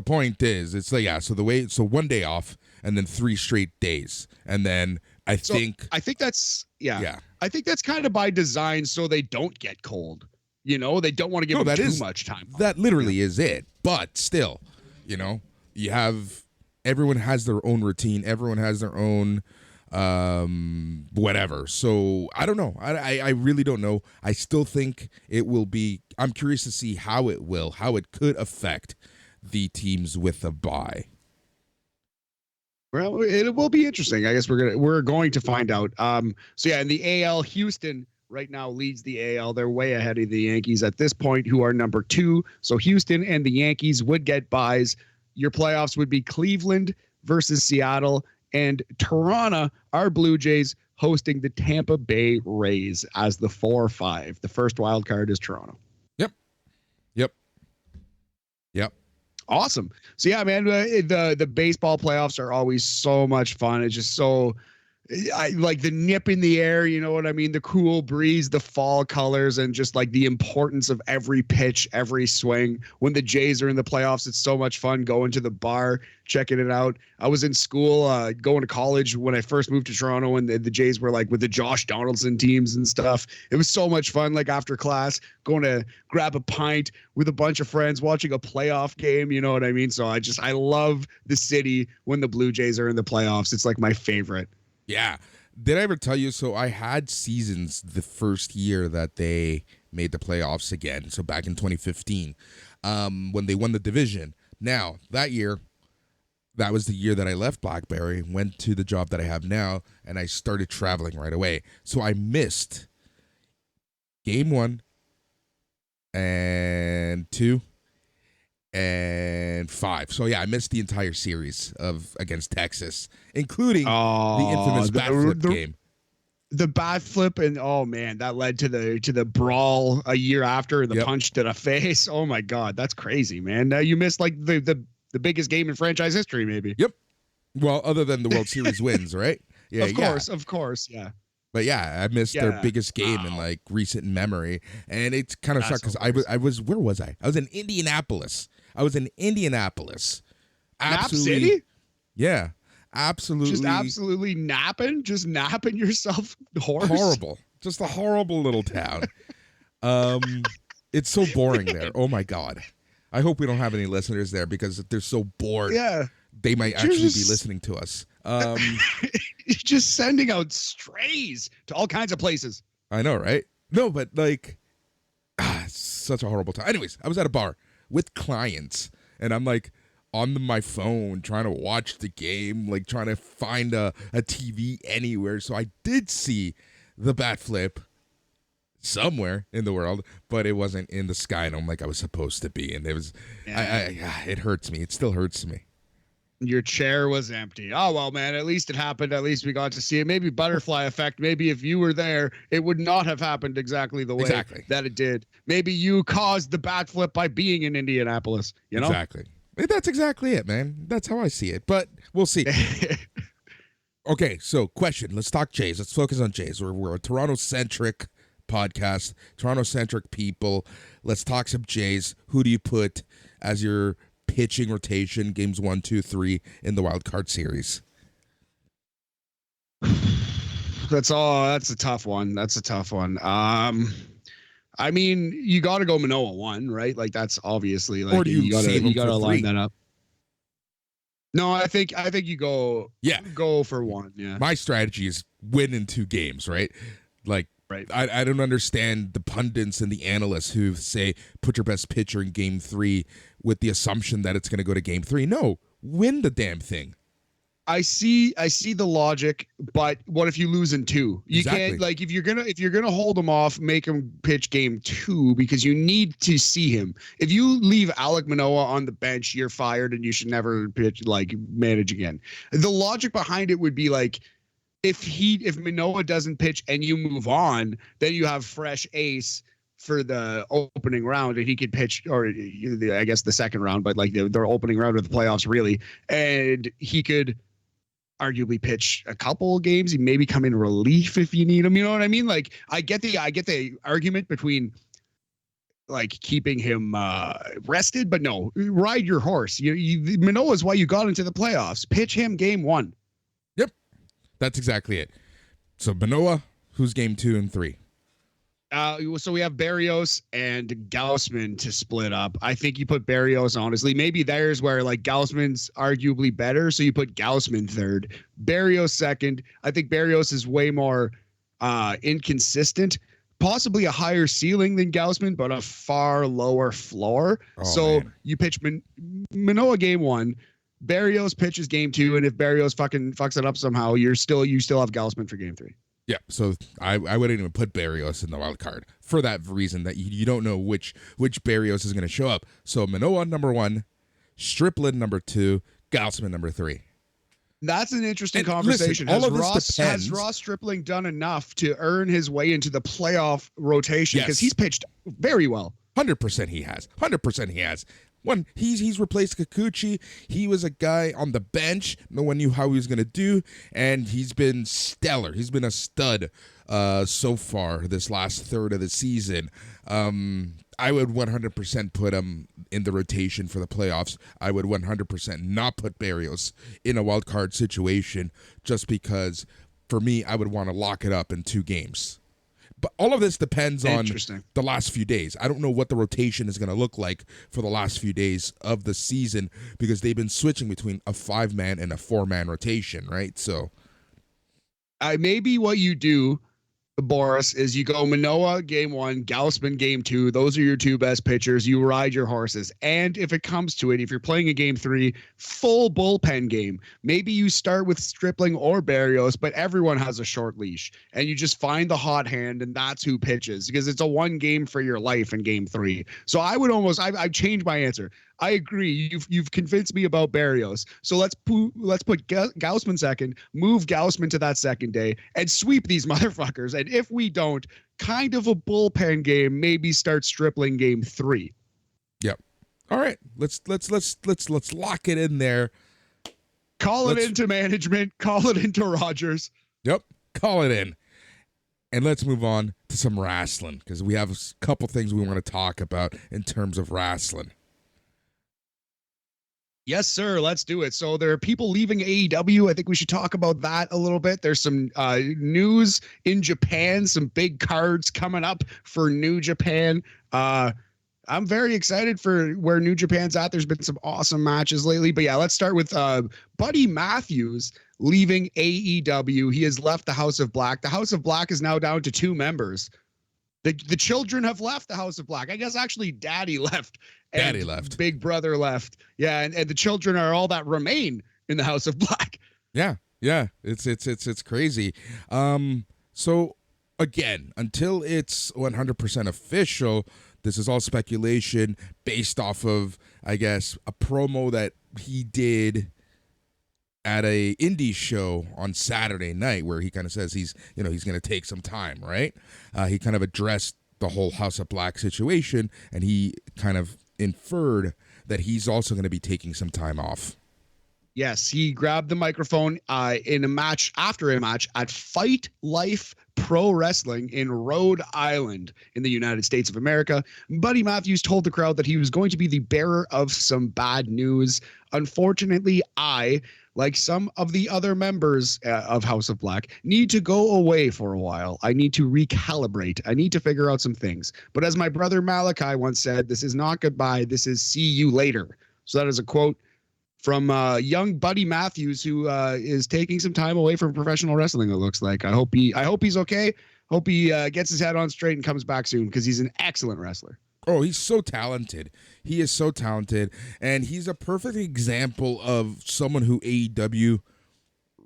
point is, it's like, so 1 day off and then 3 straight days. And then I think that's, I think that's kind of by design so they don't get cold. They don't want to give them too much time. That literally is it. But still, you have everyone has their own routine. Everyone has their own whatever. So I don't know. I really don't know. I still think it will be. I'm curious to see how it could affect the teams with a bye.
Well, it will be interesting. I guess we're going to find out. So yeah, in the AL, Houston right now leads the AL. They're way ahead of the Yankees at this point, who are number 2. So Houston and the Yankees would get buys. Your playoffs would be Cleveland versus Seattle, and Toronto, our Blue Jays, hosting the Tampa Bay Rays as the 4-5. The first wild card is Toronto.
Yep.
Awesome. So yeah, man, the baseball playoffs are always so much fun. It's just so, I like the nip in the air, you know what I mean? The cool breeze, the fall colors, and just like the importance of every pitch, every swing. When the Jays are in the playoffs, it's so much fun going to the bar, checking it out. I was in school, going to college when I first moved to Toronto, and the Jays were like with the Josh Donaldson teams and stuff. It was so much fun, like after class, going to grab a pint with a bunch of friends, watching a playoff game, you know what I mean? So I love the city when the Blue Jays are in the playoffs. It's like my favorite.
Yeah. Did I ever tell you? So I had seasons the first year that they made the playoffs again. So back in 2015, when they won the division. Now, that year, that was the year that I left BlackBerry, went to the job that I have now, and I started traveling right away. So I missed game 1 and 2 and 5. So yeah, I missed the entire series against Texas, including the infamous bat flip game.
The bat flip, and oh man, that led to the brawl a year after, and the punch to the face. Oh my God, that's crazy, man. Now you missed like the biggest game in franchise history, maybe.
Yep. Well, other than the World Series wins, right? Yeah,
of course, yeah.
But yeah, I missed their biggest game in like recent memory, and it's kind of sucked because I was where was I? I was in Indianapolis.
Nap City?
Yeah, absolutely.
Just absolutely napping yourself.
Horrible. Just a horrible little town. It's so boring there. Oh my God. I hope we don't have any listeners there because if they're so bored, they might actually be listening to us.
Just sending out strays to all kinds of places.
I know, right? No, but like, it's such a horrible time. Anyways, I was at a bar with clients, and I'm like on my phone trying to watch the game, like trying to find a TV anywhere. So I did see the bat flip somewhere in the world, but it wasn't in the sky dome like I was supposed to be. And it was, it hurts me. It still hurts me.
Your chair was empty. Oh, well, man, at least it happened. At least we got to see it. Maybe butterfly effect. Maybe if you were there, it would not have happened exactly the way that it did. Maybe you caused the bat flip by being in Indianapolis, you know?
Exactly. That's exactly it, man. That's how I see it, but we'll see. Okay, so question. Let's talk Jays. Let's focus on Jays. We're a Toronto-centric podcast, Toronto-centric people. Let's talk some Jays. Who do you put as your pitching rotation, games 1, 2, 3 in the wild card series?
That's a tough one. I mean, you got to go Manoah 1, right? Like that's obviously like,
or do you got to
line that up. No, I think you go for 1. Yeah.
My strategy is win in 2 games, right? Like,
right.
I don't understand the pundits and the analysts who say put your best pitcher in game 3 with the assumption that it's going to go to game 3. No, win the damn thing.
I see the logic, but what if you lose in 2? You can't, like, if you're gonna hold him off, make him pitch game 2 because you need to see him. If you leave Alek Manoah on the bench, you're fired and you should never manage again. The logic behind it would be like, if Manoah doesn't pitch and you move on, then you have fresh ace for the opening round, and he could pitch, or I guess the second round, but like the opening round of the playoffs, really, and he could arguably pitch a couple games. He maybe come in relief if you need him. You know what I mean? Like I get the argument between like keeping him rested, but no, ride your horse. Manoah is why you got into the playoffs. Pitch him game 1.
Yep, that's exactly it. So Manoah, who's game 2 and 3?
So we have Barrios and Gaussman to split up. I think you put Barrios, honestly. Maybe there's where like Gaussman's arguably better, so you put Gaussman third, Barrios second. I think Barrios is way more inconsistent, possibly a higher ceiling than Gaussman, but a far lower floor.
Man.
You pitch Manoah game 1, Barrios pitches game 2, and if Barrios fucking fucks it up somehow, you still have Gaussman for game 3.
Yeah, so I wouldn't even put Barrios in the wild card for that reason that you don't know which Barrios is going to show up. So Manoah number 1, Strickland number 2, Gaussman number 3.
That's an interesting conversation.
Listen,
has Ross Stripling done enough to earn his way into the playoff rotation? Because he's pitched very well.
100% he has. 100% he has. When he's replaced Kikuchi, he was a guy on the bench. No one knew how he was going to do, and he's been stellar. He's been a stud so far this last third of the season. I would 100% put him in the rotation for the playoffs. I would 100% not put Barrios in a wild card situation just because, for me, I would want to lock it up in 2 games. But all of this depends on the last few days. I don't know what the rotation is going to look like for the last few days of the season because they've been switching between a 5-man and a 4-man rotation, right? So,
maybe what you do, Boris, is you go Manoah game 1, Gaussman game 2. Those are your 2 best pitchers. You ride your horses. And if it comes to it, if you're playing a game 3, full bullpen game, maybe you start with Stripling or Barrios, but everyone has a short leash. And you just find the hot hand, and that's who pitches because it's a 1 game for your life in game 3. So I would almost, I've changed my answer. I agree. You've convinced me about Barrios. So let's put Gaussman second, move Gaussman to that second day, and sweep these motherfuckers. And if we don't, kind of a bullpen game, maybe start Stripling game 3.
Yep. All right. Let's lock it in there.
Call it into management. Call it into Rogers.
Yep. Call it in. And let's move on to some wrestling because we have a couple things we want to talk about in terms of wrestling.
Yes, sir. Let's do it. So there are people leaving AEW. I think we should talk about that a little bit. There's some news in Japan, some big cards coming up for New Japan. I'm very excited for where New Japan's at. There's been some awesome matches lately. But yeah, let's start with Buddy Matthews leaving AEW. He has left the House of Black. The House of Black is now down to 2 members. The children have left the House of Black. I guess actually Daddy left.
Daddy left.
Big Brother left. Yeah, and the children are all that remain in the House of Black.
Yeah. It's crazy. So again, until it's 100% official, this is all speculation based off of, I guess, a promo that he did at a indie show on Saturday night where he kind of says he's going to take some time, right? He kind of addressed the whole House of Black situation, and he kind of inferred that he's also going to be taking some time off.
Yes, he grabbed the microphone in a match after a match at Fight Life Pro Wrestling in Rhode Island in the United States of America. Buddy Matthews told the crowd that he was going to be the bearer of some bad news. Unfortunately, I, like some of the other members of House of Black, need to go away for a while. I need to recalibrate. I need to figure out some things. But as my brother Malachi once said, this is not goodbye. This is see you later. So that is a quote from young Buddy Matthews, who is taking some time away from professional wrestling. It looks like. I hope he's okay. Hope he gets his head on straight and comes back soon because he's an excellent wrestler.
Oh, he's so talented. He is so talented, and he's a perfect example of someone who AEW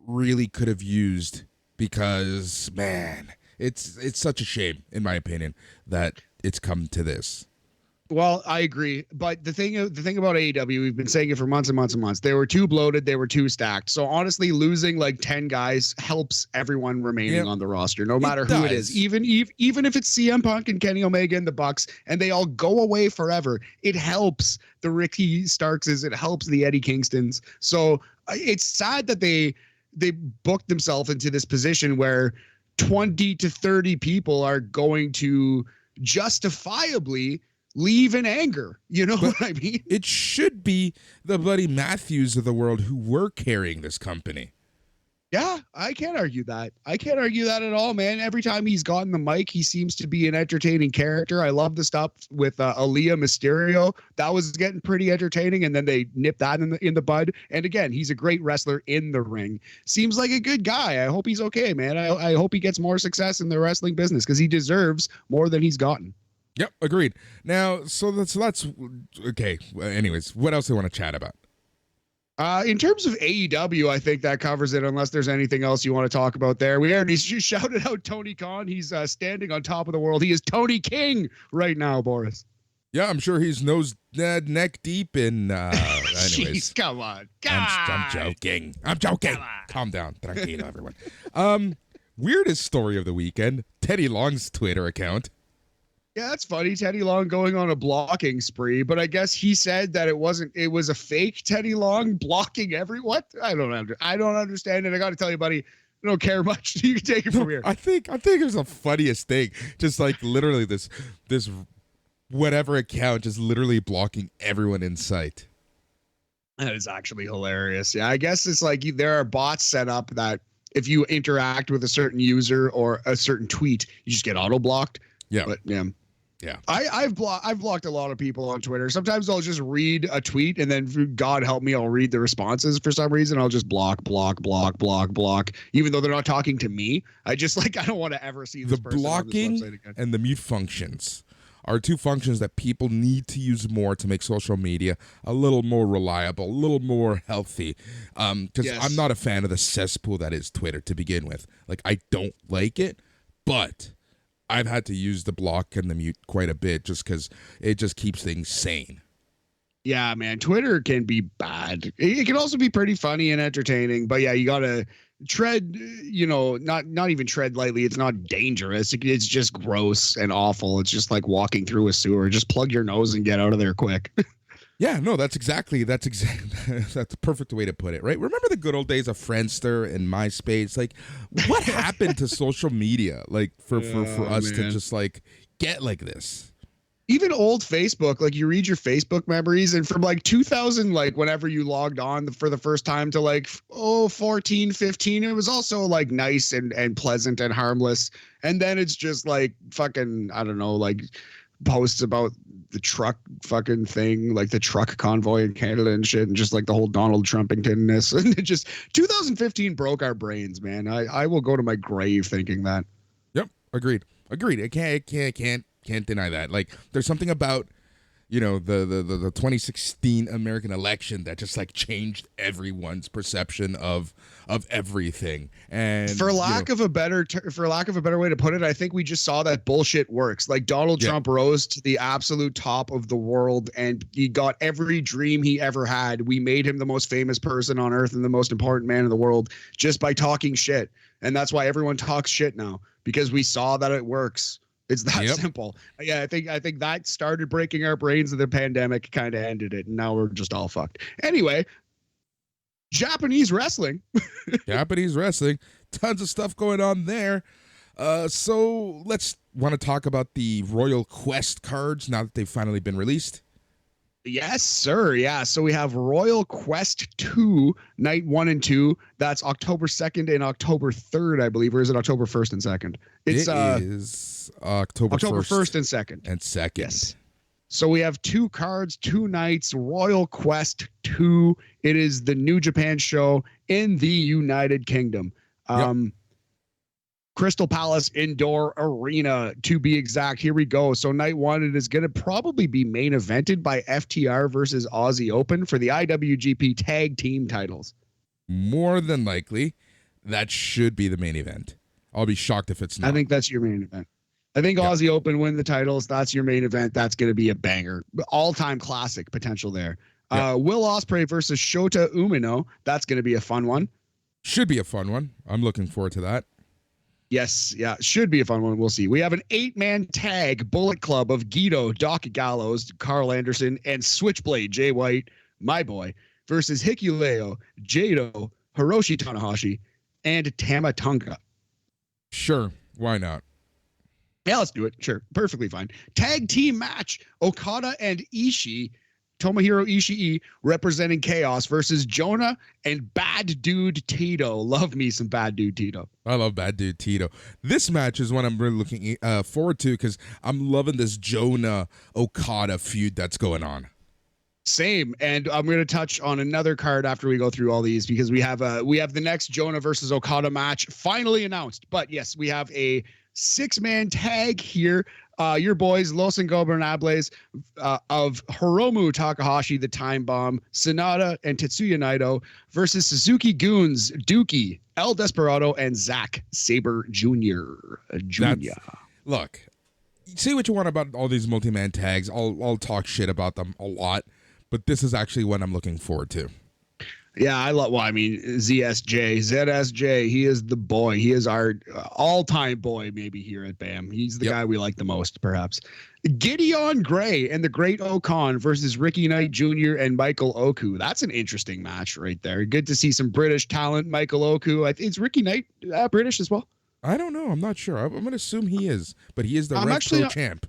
really could have used because, man, it's such a shame, in my opinion, that it's come to this.
Well, I agree, but the thing about AEW, we've been saying it for months and months and months. They were too bloated. They were too stacked. So honestly, losing like 10 guys helps everyone remaining on the roster, no matter who it is. Even if it's CM Punk and Kenny Omega and the Bucks, and they all go away forever, it helps the Ricky Starkses. It helps the Eddie Kingstons. So it's sad that they booked themselves into this position where 20 to 30 people are going to justifiably leave in anger. You know what I mean?
It should be the Buddy Matthews of the world who were carrying this company.
Yeah, I can't argue that. I can't argue that at all, man. Every time he's gotten the mic, he seems to be an entertaining character. I love the stuff with Aaliyah Mysterio. That was getting pretty entertaining, and then they nipped that in the bud. And again, he's a great wrestler in the ring. Seems like a good guy. I hope he's okay, man. I hope he gets more success in the wrestling business because he deserves more than he's gotten.
Yep, agreed. Now, so that's okay. Anyways, what else do you want to chat about?
In terms of AEW, I think that covers it, unless there's anything else you want to talk about there. We already shouted out Tony Khan. He's standing on top of the world. He is Tony King right now, Boris.
Yeah, I'm sure he's neck deep in. Anyways,
jeez, come on.
I'm joking. I'm joking. Calm down. Tranquilo, everyone. Weirdest story of the weekend, Teddy Long's Twitter account.
Yeah, that's funny. Teddy Long going on a blocking spree, but I guess he said that it was a fake Teddy Long blocking what? I don't understand it. I got to tell you, buddy, I don't care much. You can take it from here.
I think it was the funniest thing. Just like literally this whatever account just literally blocking everyone in sight.
That is actually hilarious. Yeah, I guess it's like there are bots set up that if you interact with a certain user or a certain tweet, you just get auto blocked.
Yeah.
But yeah.
Yeah,
I've blocked a lot of people on Twitter. Sometimes I'll just read a tweet and then God help me, I'll read the responses for some reason. I'll just block, even though they're not talking to me. I don't want to ever see this
the
person
blocking
on this website again.
And the mute functions are two functions that people need to use more to make social media a little more reliable, a little more healthy. Because
Yes.
I'm not a fan of the cesspool that is Twitter to begin with. Like, I don't like it, but I've had to use the block and the mute quite a bit just because it just keeps things sane.
Yeah, man, Twitter can be bad. It can also be pretty funny and entertaining, but yeah, you gotta tread, not even tread lightly. It's not dangerous. It's just gross and awful. It's just like walking through a sewer. Just plug your nose and get out of there quick.
Yeah, no, that's the perfect way to put it, right? Remember the good old days of Friendster and MySpace? Like, what happened to social media? Like, for us to just like get like this?
Even old Facebook, like you read your Facebook memories, and from like 2000, like whenever you logged on for the first time to like 14, 15, it was also like nice and pleasant and harmless. And then it's just like fucking, I don't know, like posts about the truck fucking thing, like the truck convoy in Canada and shit, and just like the whole Donald Trumpingtonness. And it just 2015 broke our brains, man. I will go to my grave thinking that.
Yep, agreed. I can't deny that. Like, there's something about the 2016 American election that just like changed everyone's perception of everything. And
for lack of a better way to put it, I think we just saw that bullshit works. Like Donald Trump rose to the absolute top of the world, and he got every dream he ever had. We made him the most famous person on earth and the most important man in the world just by talking shit. And that's why everyone talks shit now, because we saw that it works. It's that simple. Yeah, I think that started breaking our brains, and the pandemic kind of ended it, and now we're just all fucked. Anyway, Japanese wrestling. Tons
of stuff going on there. So let's want to talk about the Royal Quest cards now that they've finally been released.
Yes, sir. Yeah. So we have Royal Quest 2, Night 1 and 2. That's October 2nd and October 3rd, I believe. Or is it October 1st and 2nd?
It is October
1st and 2nd.
And 2nd.
Yes. So we have 2 cards, 2 nights, Royal Quest 2. It is the New Japan show in the United Kingdom. Crystal Palace Indoor Arena, to be exact. Here we go. So night 1, it is going to probably be main evented by FTR versus Aussie Open for the IWGP Tag Team titles.
More than likely, that should be the main event. I'll be shocked if it's not.
I think that's your main event. I think Aussie Open win the titles. That's your main event. That's going to be a banger. All-time classic potential there. Will Ospreay versus Shota Umino. That's going to be a fun one.
Should be a fun one. I'm looking forward to that.
Yes, yeah, should be a fun one. We'll see. We have an 8-man tag Bullet Club of Guido, Doc Gallows, Carl Anderson, and Switchblade Jay White, my boy, versus Hikuleo, Jado, Hiroshi Tanahashi, and Tama Tonga.
Sure, why not?
Yeah, let's do it. Sure, perfectly fine. Tag team match: Okada and Ishii Tomohiro Ishii representing Chaos versus Jonah and Bad Dude Tito. Love me some Bad Dude Tito.
I love Bad Dude Tito. This match is one I'm really looking forward to because I'm loving this Jonah Okada feud that's going on.
Same, and I'm going to touch on another card after we go through all these because we have the next Jonah versus Okada match finally announced. But yes, we have a 6-man tag here. Your boys Los Ingobernables of Hiromu Takahashi, the Time Bomb, Sonata, and Tetsuya Naito versus Suzuki Goons, Dookie, El Desperado, and Zack Sabre Jr.
Look, say what you want about all these multi-man tags. I'll talk shit about them a lot. But this is actually one I'm looking forward to.
Yeah, ZSJ, he is the boy. He is our all-time boy, maybe here at BAM. He's the guy we like the most, perhaps. Gideon Gray and the Great Okan versus Ricky Knight Jr. and Michael Oku. That's an interesting match right there. Good to see some British talent. Michael Oku. Is Ricky Knight British as well?
I don't know. I'm not sure. I'm going to assume he is, but he is the Rev Pro champ.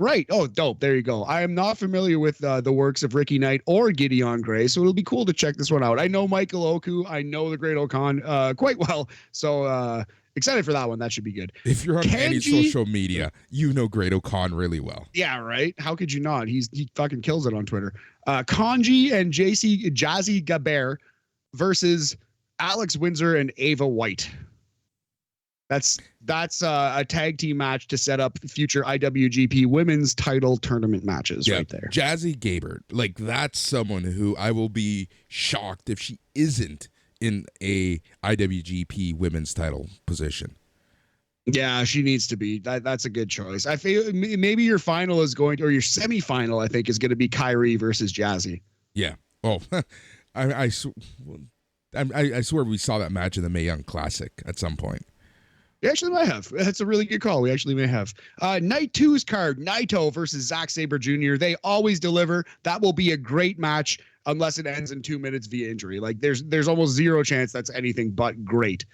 Right. Oh, dope. There you go. I am not familiar with the works of Ricky Knight or Gideon Gray, so it'll be cool to check this one out. I know Michael Oku. I know the Great Okan quite well, so excited for that one. That should be good.
If you're on any social media, you know Great Okan really well.
Yeah, right? How could you not? He fucking kills it on Twitter. Kanji and Jazzy Gaber versus Alex Windsor and Ava White. That's a tag team match to set up future IWGP women's title tournament matches right there.
Jazzy Gabert, like that's someone who I will be shocked if she isn't in a IWGP women's title position.
Yeah, she needs to be. That's a good choice. I feel maybe your final is going to, or your semifinal, I think, is going to be Kyrie versus Jazzy.
Yeah. Oh, I swear we saw that match in the Mae Young Classic at some point.
We actually might have. That's a really good call. We actually may have. Night 2's card, Naito versus Zack Sabre Jr. They always deliver. That will be a great match unless it ends in 2 minutes via injury. Like there's almost zero chance that's anything but great.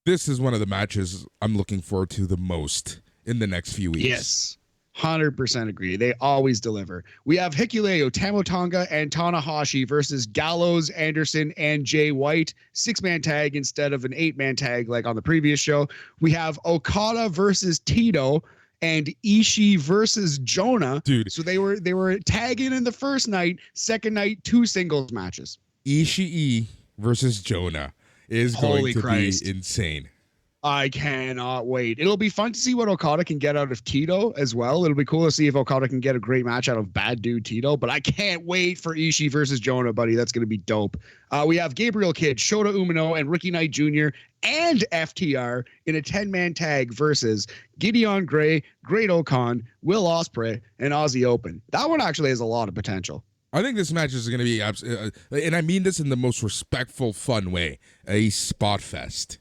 This is one of the matches I'm looking forward to the most in the next few weeks.
Yes. 100% agree. They always deliver. We have Hikuleo, Tamotonga, and Tanahashi versus Gallows, Anderson, and Jay White. 6-man tag instead of an 8-man tag like on the previous show. We have Okada versus Tito and Ishii versus Jonah.
Dude.
So they were tagging in the first night. Second night, 2 singles matches.
Ishii versus Jonah is going to be insane.
I cannot wait. It'll be fun to see what Okada can get out of Tito as well. It'll be cool to see if Okada can get a great match out of Bad Dude Tito, but I can't wait for Ishii versus Jonah, buddy. That's going to be dope. We have Gabriel Kidd, Shota Umino, and Ricky Knight Jr. and FTR in a 10-man tag versus Gideon Gray, Great Okan, Will Ospreay, and Aussie Open. That one actually has a lot of potential.
I think this match is going to be, and I mean this in the most respectful, fun way, a spot fest.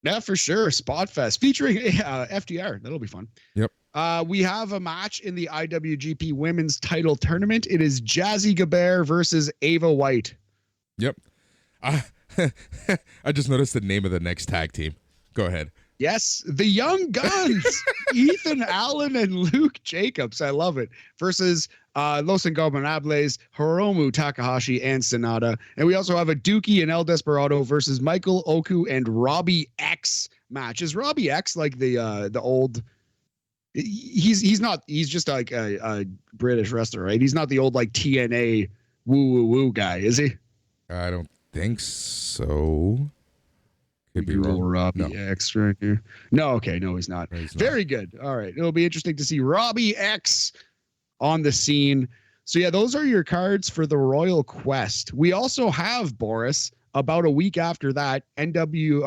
Yeah, for sure. Spot Fest featuring FTR. That'll be fun.
Yep.
We have a match in the IWGP Women's Title Tournament. It is Jazzy Gaber versus Ava White.
Yep. I just noticed the name of the next tag team. Go ahead.
Yes, the Young Guns, Ethan Allen and Luke Jacobs. I love it. Versus Los Ingobernables, Hiromu Takahashi, and Sonata. And we also have a Dookie and El Desperado versus Michael Oku and Robbie X match. Is Robbie X like the old? He's not. He's just like a British wrestler, right? He's not the old like TNA woo guy, is he?
I don't think so. Could be wrong.
Robbie X right here. No, okay, no, he's not. Very good. All right, it'll be interesting to see Robbie X on the scene. So yeah, those are your cards for the Royal Quest. We also have, Boris, about a week after that, NJPW,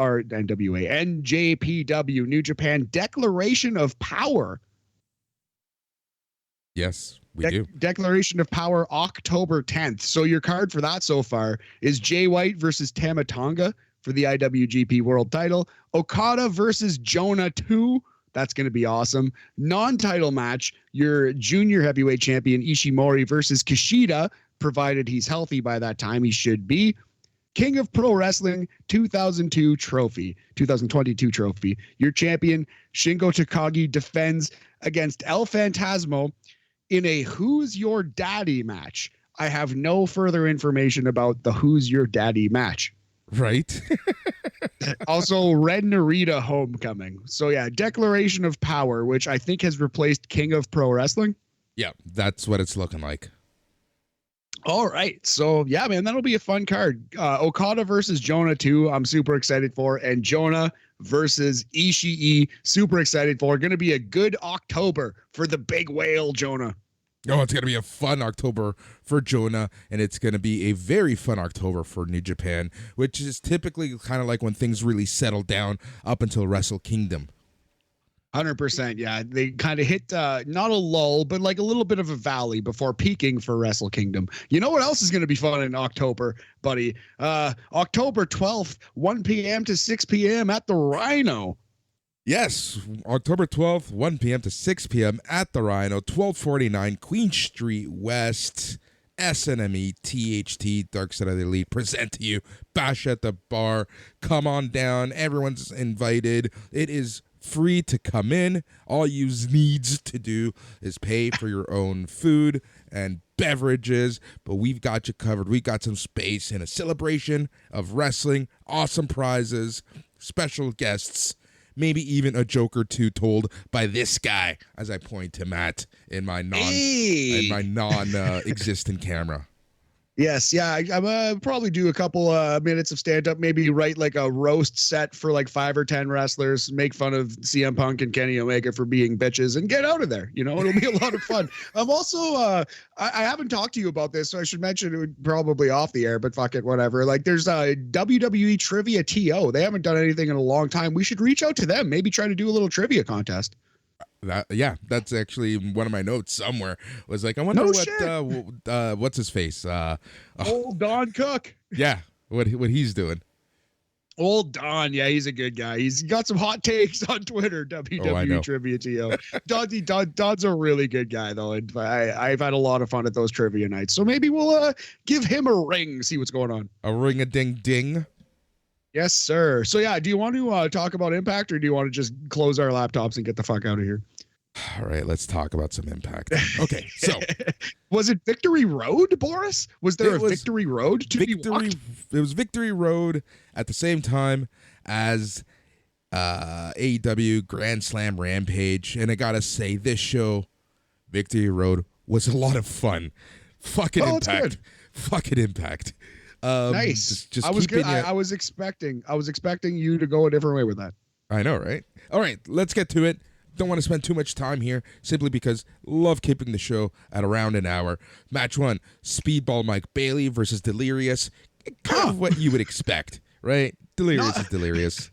New Japan Declaration of Power.
Yes, we do.
Declaration of Power, October 10th. So your card for that so far is Jay White versus Tama Tonga for the IWGP World Title. Okada versus Jonah 2. That's going to be awesome. Non-title match, your junior heavyweight champion Ishimori versus Kushida, provided he's healthy by that time. He should be. King of Pro Wrestling 2022 trophy. Your champion Shingo Takagi defends against El Phantasmo, in a Who's Your Daddy match. I have no further information about the Who's Your Daddy match.
Right.
Also, Red Narita Homecoming. So yeah, Declaration of Power, which I think has replaced King of Pro Wrestling.
Yeah, that's what it's looking like.
All right. So yeah, man, that'll be a fun card. Okada versus Jonah too. I'm super excited for. And Jonah versus Ishii. Super excited for. Going to be a good October for the big whale, Jonah.
Oh, it's going to be a fun October for Jonah, and it's going to be a very fun October for New Japan, which is typically kind of like when things really settle down up until Wrestle Kingdom.
100%. Yeah. They kind of hit not a lull, but like a little bit of a valley before peaking for Wrestle Kingdom. You know what else is going to be fun in October, buddy? October 12th, 1 p.m. to 6 p.m. at the Rhino.
Yes, October 12th, 1 p.m. to 6 p.m. at the Rhino, 1249 Queen Street West. SNME, THT, Dark Side of the Elite present to you. Bash at the Bar. Come on down. Everyone's invited. It is free to come in. All you needs to do is pay for your own food and beverages, but we've got you covered. We got some space and a celebration of wrestling, awesome prizes, special guests, maybe even a joke or two told by this guy, as I point to Matt in my non-existent camera.
Yes, yeah, I'm probably do a couple minutes of stand-up, maybe write like a roast set for like 5 or 10 wrestlers, make fun of CM Punk and Kenny Omega for being bitches, and get out of there. You know, it'll be a lot of fun. I'm also, I haven't talked to you about this, so I should mention it probably off the air, but fuck it, whatever. Like there's a WWE Trivia TO. They haven't done anything in a long time. We should reach out to them, maybe try to do a little trivia contest.
That's actually one of my notes somewhere. Was like, I wonder what's his face?
Old Don Cook.
Yeah, what he's doing.
Old Don, yeah, he's a good guy. He's got some hot takes on Twitter. WWE Trivia TO. Don's a really good guy though, and I've had a lot of fun at those trivia nights. So maybe we'll give him a ring, see what's going on.
A ring a ding ding.
Yes, sir. So yeah, do you want to talk about Impact, or do you want to just close our laptops and get the fuck out of here?
All right, let's talk about some Impact. Okay, so
was it Victory Road, Boris? Was there a Victory Road to be walked?
It was Victory Road at the same time as AEW Grand Slam Rampage, and I gotta say, this show, Victory Road, was a lot of fun. Fucking Impact. Fucking Impact.
Nice. Just I was good. I was expecting you to go a different way with that.
I know, right? All right, let's get to it. Don't want to spend too much time here, simply because love keeping the show at around an hour. Match 1, Speedball Mike Bailey versus Delirious. Kind of what you would expect, right? Delirious is Delirious.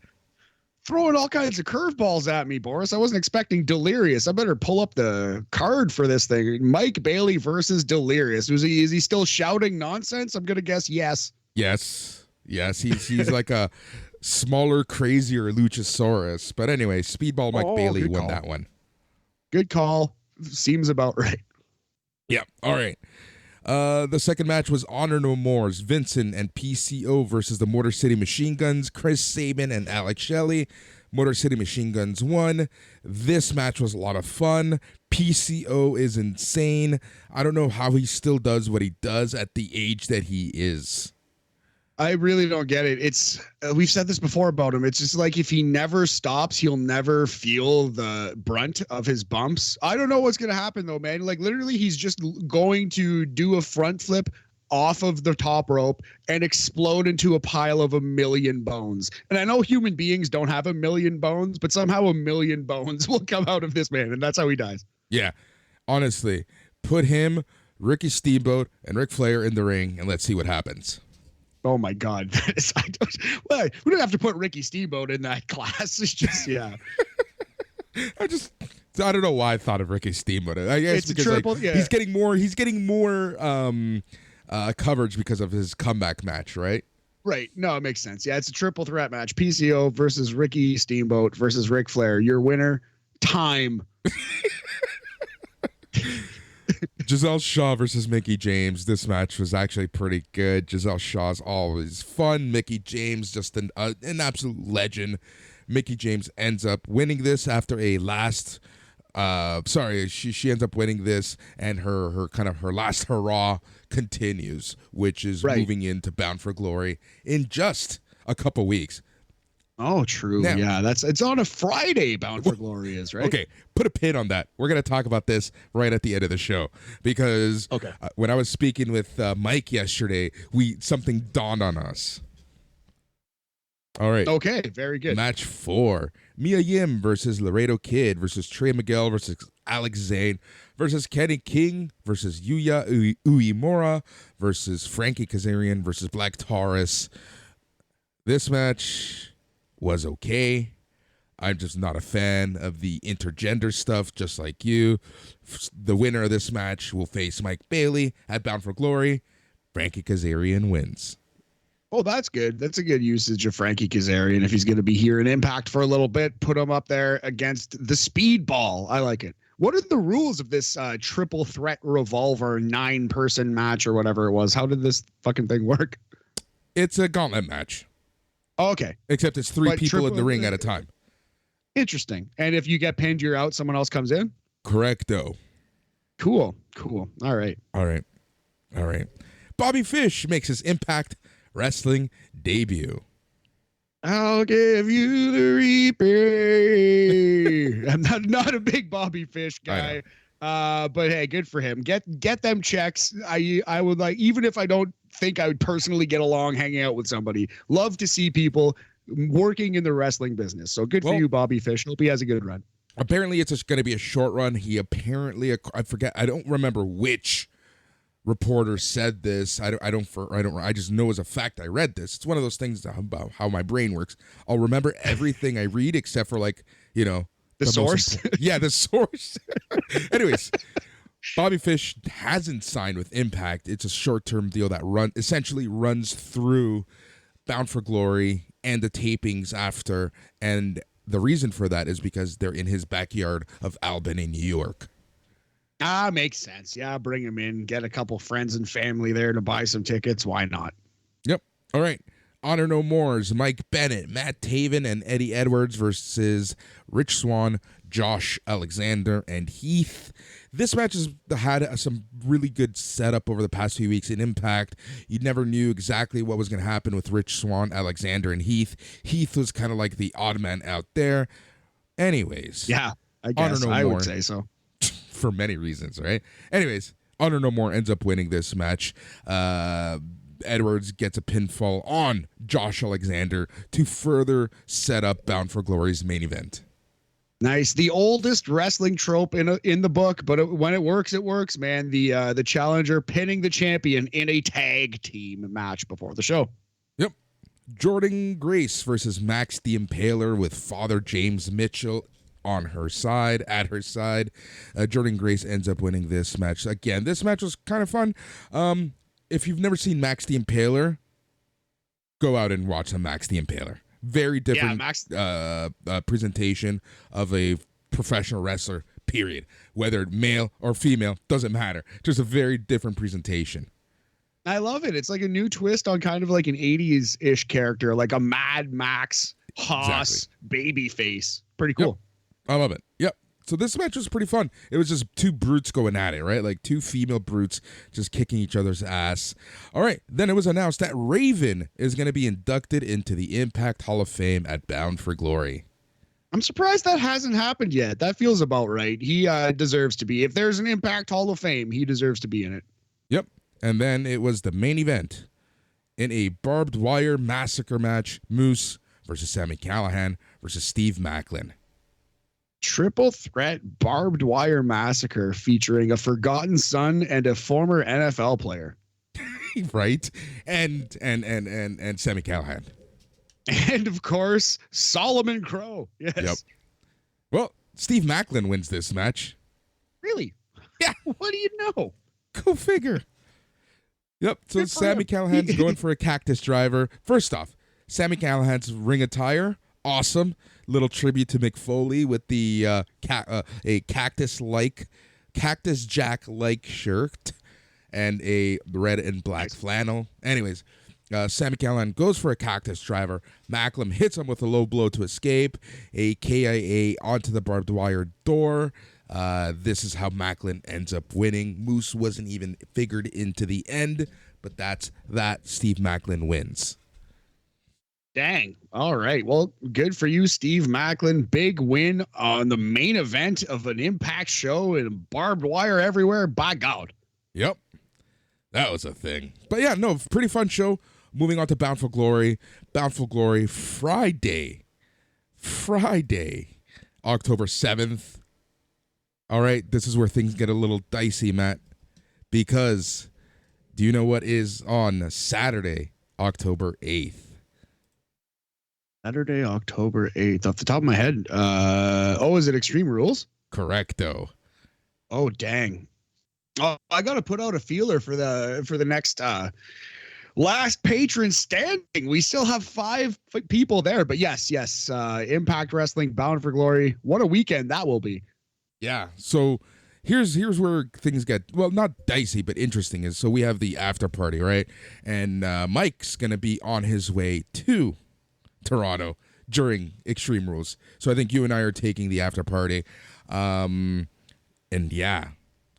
Throwing all kinds of curveballs at me, Boris. I wasn't expecting Delirious. I better pull up the card for this thing. Mike Bailey versus Delirious. Is he still shouting nonsense? I'm gonna guess yes.
Yes. He's like a smaller, crazier Luchasaurus. But anyway, Speedball Mike Bailey won that one.
Good call. Seems about right.
Yeah. All right. The second match was Honor No More's Vincent and PCO versus the Motor City Machine Guns, Chris Sabin and Alex Shelley. Motor City Machine Guns won. This match was a lot of fun. PCO is insane. I don't know how he still does what he does at the age that he is.
I really don't get it. It's we've said this before about him. It's just like if he never stops, he'll never feel the brunt of his bumps. I don't know what's going to happen though, man. Like literally he's just going to do a front flip off of the top rope and explode into a pile of 1,000,000 bones. And I know human beings don't have 1,000,000 bones, but somehow 1,000,000 bones will come out of this man, and that's how he dies.
Yeah. Honestly, put him, Ricky Steamboat, and Ric Flair in the ring, and let's see what happens.
Oh my God. We don't have to put Ricky Steamboat in that class. It's just, yeah.
I don't know why I thought of Ricky Steamboat. I guess
it's
because he's getting more coverage because of his comeback match, right?
Right. No, it makes sense. Yeah, it's a triple threat match. PCO versus Ricky Steamboat versus Ric Flair. Your winner, time.
Giselle Shaw versus Mickie James. This match was actually pretty good. Giselle Shaw's always fun. Mickie James, just an absolute legend. Mickie James ends up winning this after a last Sorry, she ends up winning this, and her kind of her last hurrah continues, which is moving into Bound for Glory in just a couple weeks.
Oh, true.
Now,
yeah, it's on a Friday. Bound for Glory is right.
Okay, put a pin on that. We're gonna talk about this right at the end of the show because when I was speaking with Mike yesterday, something dawned on us. All right.
Okay, very good.
Match 4. Mia Yim versus Laredo Kid versus Trey Miguel versus Alex Zane versus Kenny King versus Yuya Uemura versus Frankie Kazarian versus Black Taurus. This match was okay. I'm just not a fan of the intergender stuff, just like you. The winner of this match will face Mike Bailey at Bound for Glory. Frankie Kazarian wins.
Oh, that's good. That's a good usage of Frankie Kazarian. If he's going to be here in Impact for a little bit, put him up there against the Speedball. I like it. What are the rules of this triple threat revolver 9-person match or whatever it was? How did this fucking thing work?
It's a gauntlet match.
Oh, okay.
Except it's 3 people in the ring at a time.
Interesting. And if you get pinned, you're out. Someone else comes in?
Correcto.
Cool. All right.
Bobby Fish makes his Impact Wrestling debut.
I'll give you the Reaper. I'm not a big Bobby Fish guy, but hey, good for him. Get them checks. I would like, even if I don't think I would personally get along hanging out with somebody, love to see people working in the wrestling business. So good for you, Bobby Fish. Hope he has a good run.
Apparently, it's just going to be a short run. He apparently, I forget, I don't remember which reporter said this. I just know as a fact I read this. It's one of those things about how my brain works. I'll remember everything I read except for the
source.
The source. Anyways, Bobby Fish hasn't signed with Impact. It's a short-term deal that essentially runs through Bound for Glory and the tapings after. And the reason for that is because they're in his backyard of Albany, New York.
Makes sense. Yeah, bring him in. Get a couple friends and family there to buy some tickets. Why not?
Yep. All right. Honor No More's Mike Bennett, Matt Taven, and Eddie Edwards versus Rich Swann, Josh Alexander, and Heath. This match has had some really good setup over the past few weeks in Impact. You never knew exactly what was going to happen with Rich Swann, Alexander, and Heath. Heath was kind of like the odd man out there. Anyways.
Yeah, I guess I would say so.
For many reasons, right? Anyways, Honor No More ends up winning this match. Edwards gets a pinfall on Josh Alexander to further set up Bound for Glory's main event.
Nice. The oldest wrestling trope in the book, but when it works, man. The challenger pinning the champion in a tag team match before the show.
Yep. Jordan Grace versus Max the Impaler with Father James Mitchell at her side. Jordan Grace ends up winning this match. Again, this match was kind of fun. If you've never seen Max the Impaler, go out and watch Max the Impaler. Very different presentation of a professional wrestler, period. Whether male or female, doesn't matter. Just a very different presentation.
I love it. It's like a new twist on kind of like an 80s-ish character, like a Mad Max Haas baby face. Pretty cool.
Yep. I love it. Yep. So this match was pretty fun. It was just 2 brutes going at it, right? Like 2 female brutes just kicking each other's ass. All right. Then it was announced that Raven is going to be inducted into the Impact Hall of Fame at Bound for Glory.
I'm surprised that hasn't happened yet. That feels about right. He deserves to be. If there's an Impact Hall of Fame, he deserves to be in it.
Yep. And then it was the main event in a barbed wire massacre match. Moose versus Sami Callihan versus Steve Macklin.
Triple threat barbed wire massacre featuring a forgotten son and a former NFL player.
Right? And Sami Callihan.
And of course, Solomon Crow. Yes.
Yep. Well, Steve Macklin wins this match.
Really?
Yeah.
What do you know?
Go figure. Yep. So Sami Callihan's going for a cactus driver. First off, Sami Callihan's ring attire, awesome. Little tribute to Mick Foley with the a Cactus Jack-like shirt and a red and black flannel. Anyways, Sami Callihan goes for a cactus driver. Macklin hits him with a low blow to escape. A KIA onto the barbed wire door. This is how Macklin ends up winning. Moose wasn't even figured into the end, but that's that. Steve Macklin wins.
Dang. All right. Well, good for you, Steve Macklin. Big win on the main event of an Impact show and barbed wire everywhere. By God.
Yep. That was a thing. But yeah, no, pretty fun show. Moving on to Bound for Glory. Bound for Glory Friday, October 7th. All right, this is where things get a little dicey, Matt, because do you know what is on Saturday, October 8th?
Saturday, October 8th. Off the top of my head. Is it Extreme Rules?
Correcto.
Oh, dang. Oh, I got to put out a feeler for the next last patron standing. We still have 5 people there, but yes. Impact Wrestling, Bound for Glory. What a weekend that will be.
Yeah. So here's where things get, well, not dicey, but interesting. Is so we have the after party, right? And Mike's gonna be on his way to Toronto during Extreme Rules. So I think you and I are taking the after party. And yeah,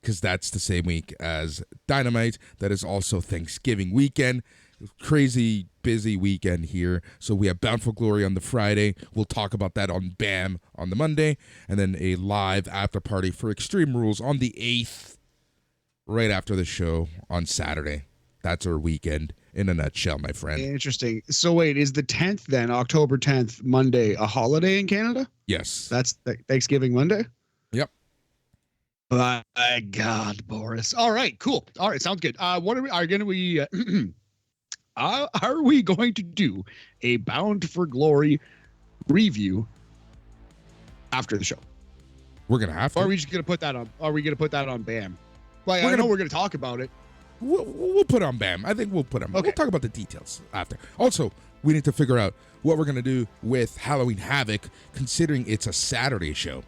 because that's the same week as Dynamite. That is also Thanksgiving weekend. Crazy busy weekend here. So we have Bound for Glory on the Friday. We'll talk about that on BAM on the Monday. And then a live after party for Extreme Rules on the 8th, right after the show on Saturday. That's our weekend in a nutshell, my friend.
Interesting. So wait, is the 10th then, October 10th, Monday, a holiday in Canada?
Yes.
That's Thanksgiving Monday?
Yep.
My God, Boris. All right, cool. All right, sounds good. What are we going to do a Bound for Glory review after the show?
We're gonna have to.
Or are we just gonna put that on? Are we gonna put that on BAM? Like, I know we're gonna talk about it.
We'll put on BAM. I think we'll put on. Okay. We'll talk about the details after. Also, we need to figure out what we're gonna do with Halloween Havoc, considering it's a Saturday show.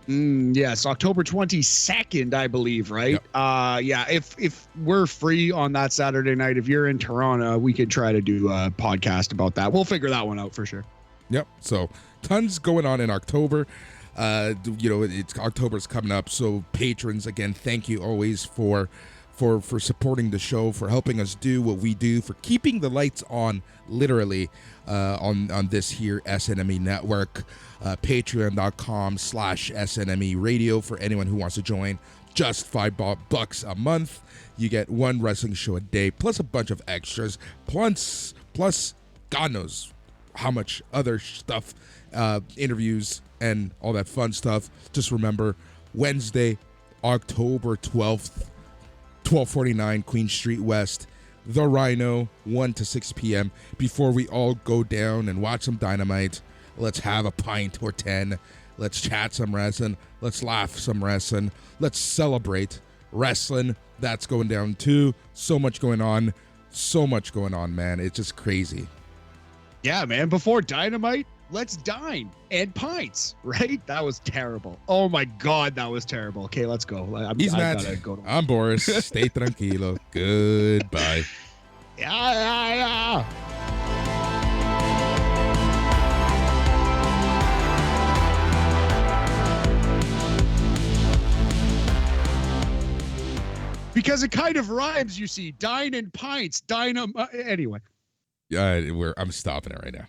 Yes, October 22nd, I believe, right? Yep. If we're free on that Saturday night, if you're in Toronto, we could try to do a podcast about that. We'll figure that one out for sure.
Yep. So tons going on in October. It's October's coming up. So patrons, again, thank you always for supporting the show, for helping us do what we do, for keeping the lights on, literally, on this here SNME network. Patreon.com/SNME radio for anyone who wants to join. Just $5 a month. You get one wrestling show a day, plus a bunch of extras, plus God knows how much other stuff, interviews and all that fun stuff. Just remember, Wednesday, October 12th, 1249 Queen Street West, The Rhino, 1 to 6 p.m. Before we all go down and watch some Dynamite, let's have a pint or 10. Let's chat some wrestling. Let's laugh some wrestling. Let's celebrate wrestling. That's going down too. So much going on, man. It's just crazy.
Yeah, man. Before Dynamite, let's dine and pints, right? That was terrible. Oh my God, that was terrible. Okay, let's go.
He's Matt. I'm Boris. Stay tranquilo. Goodbye.
Yeah. Because it kind of rhymes, you see. Dine and pints. Anyway.
I'm stopping it right now.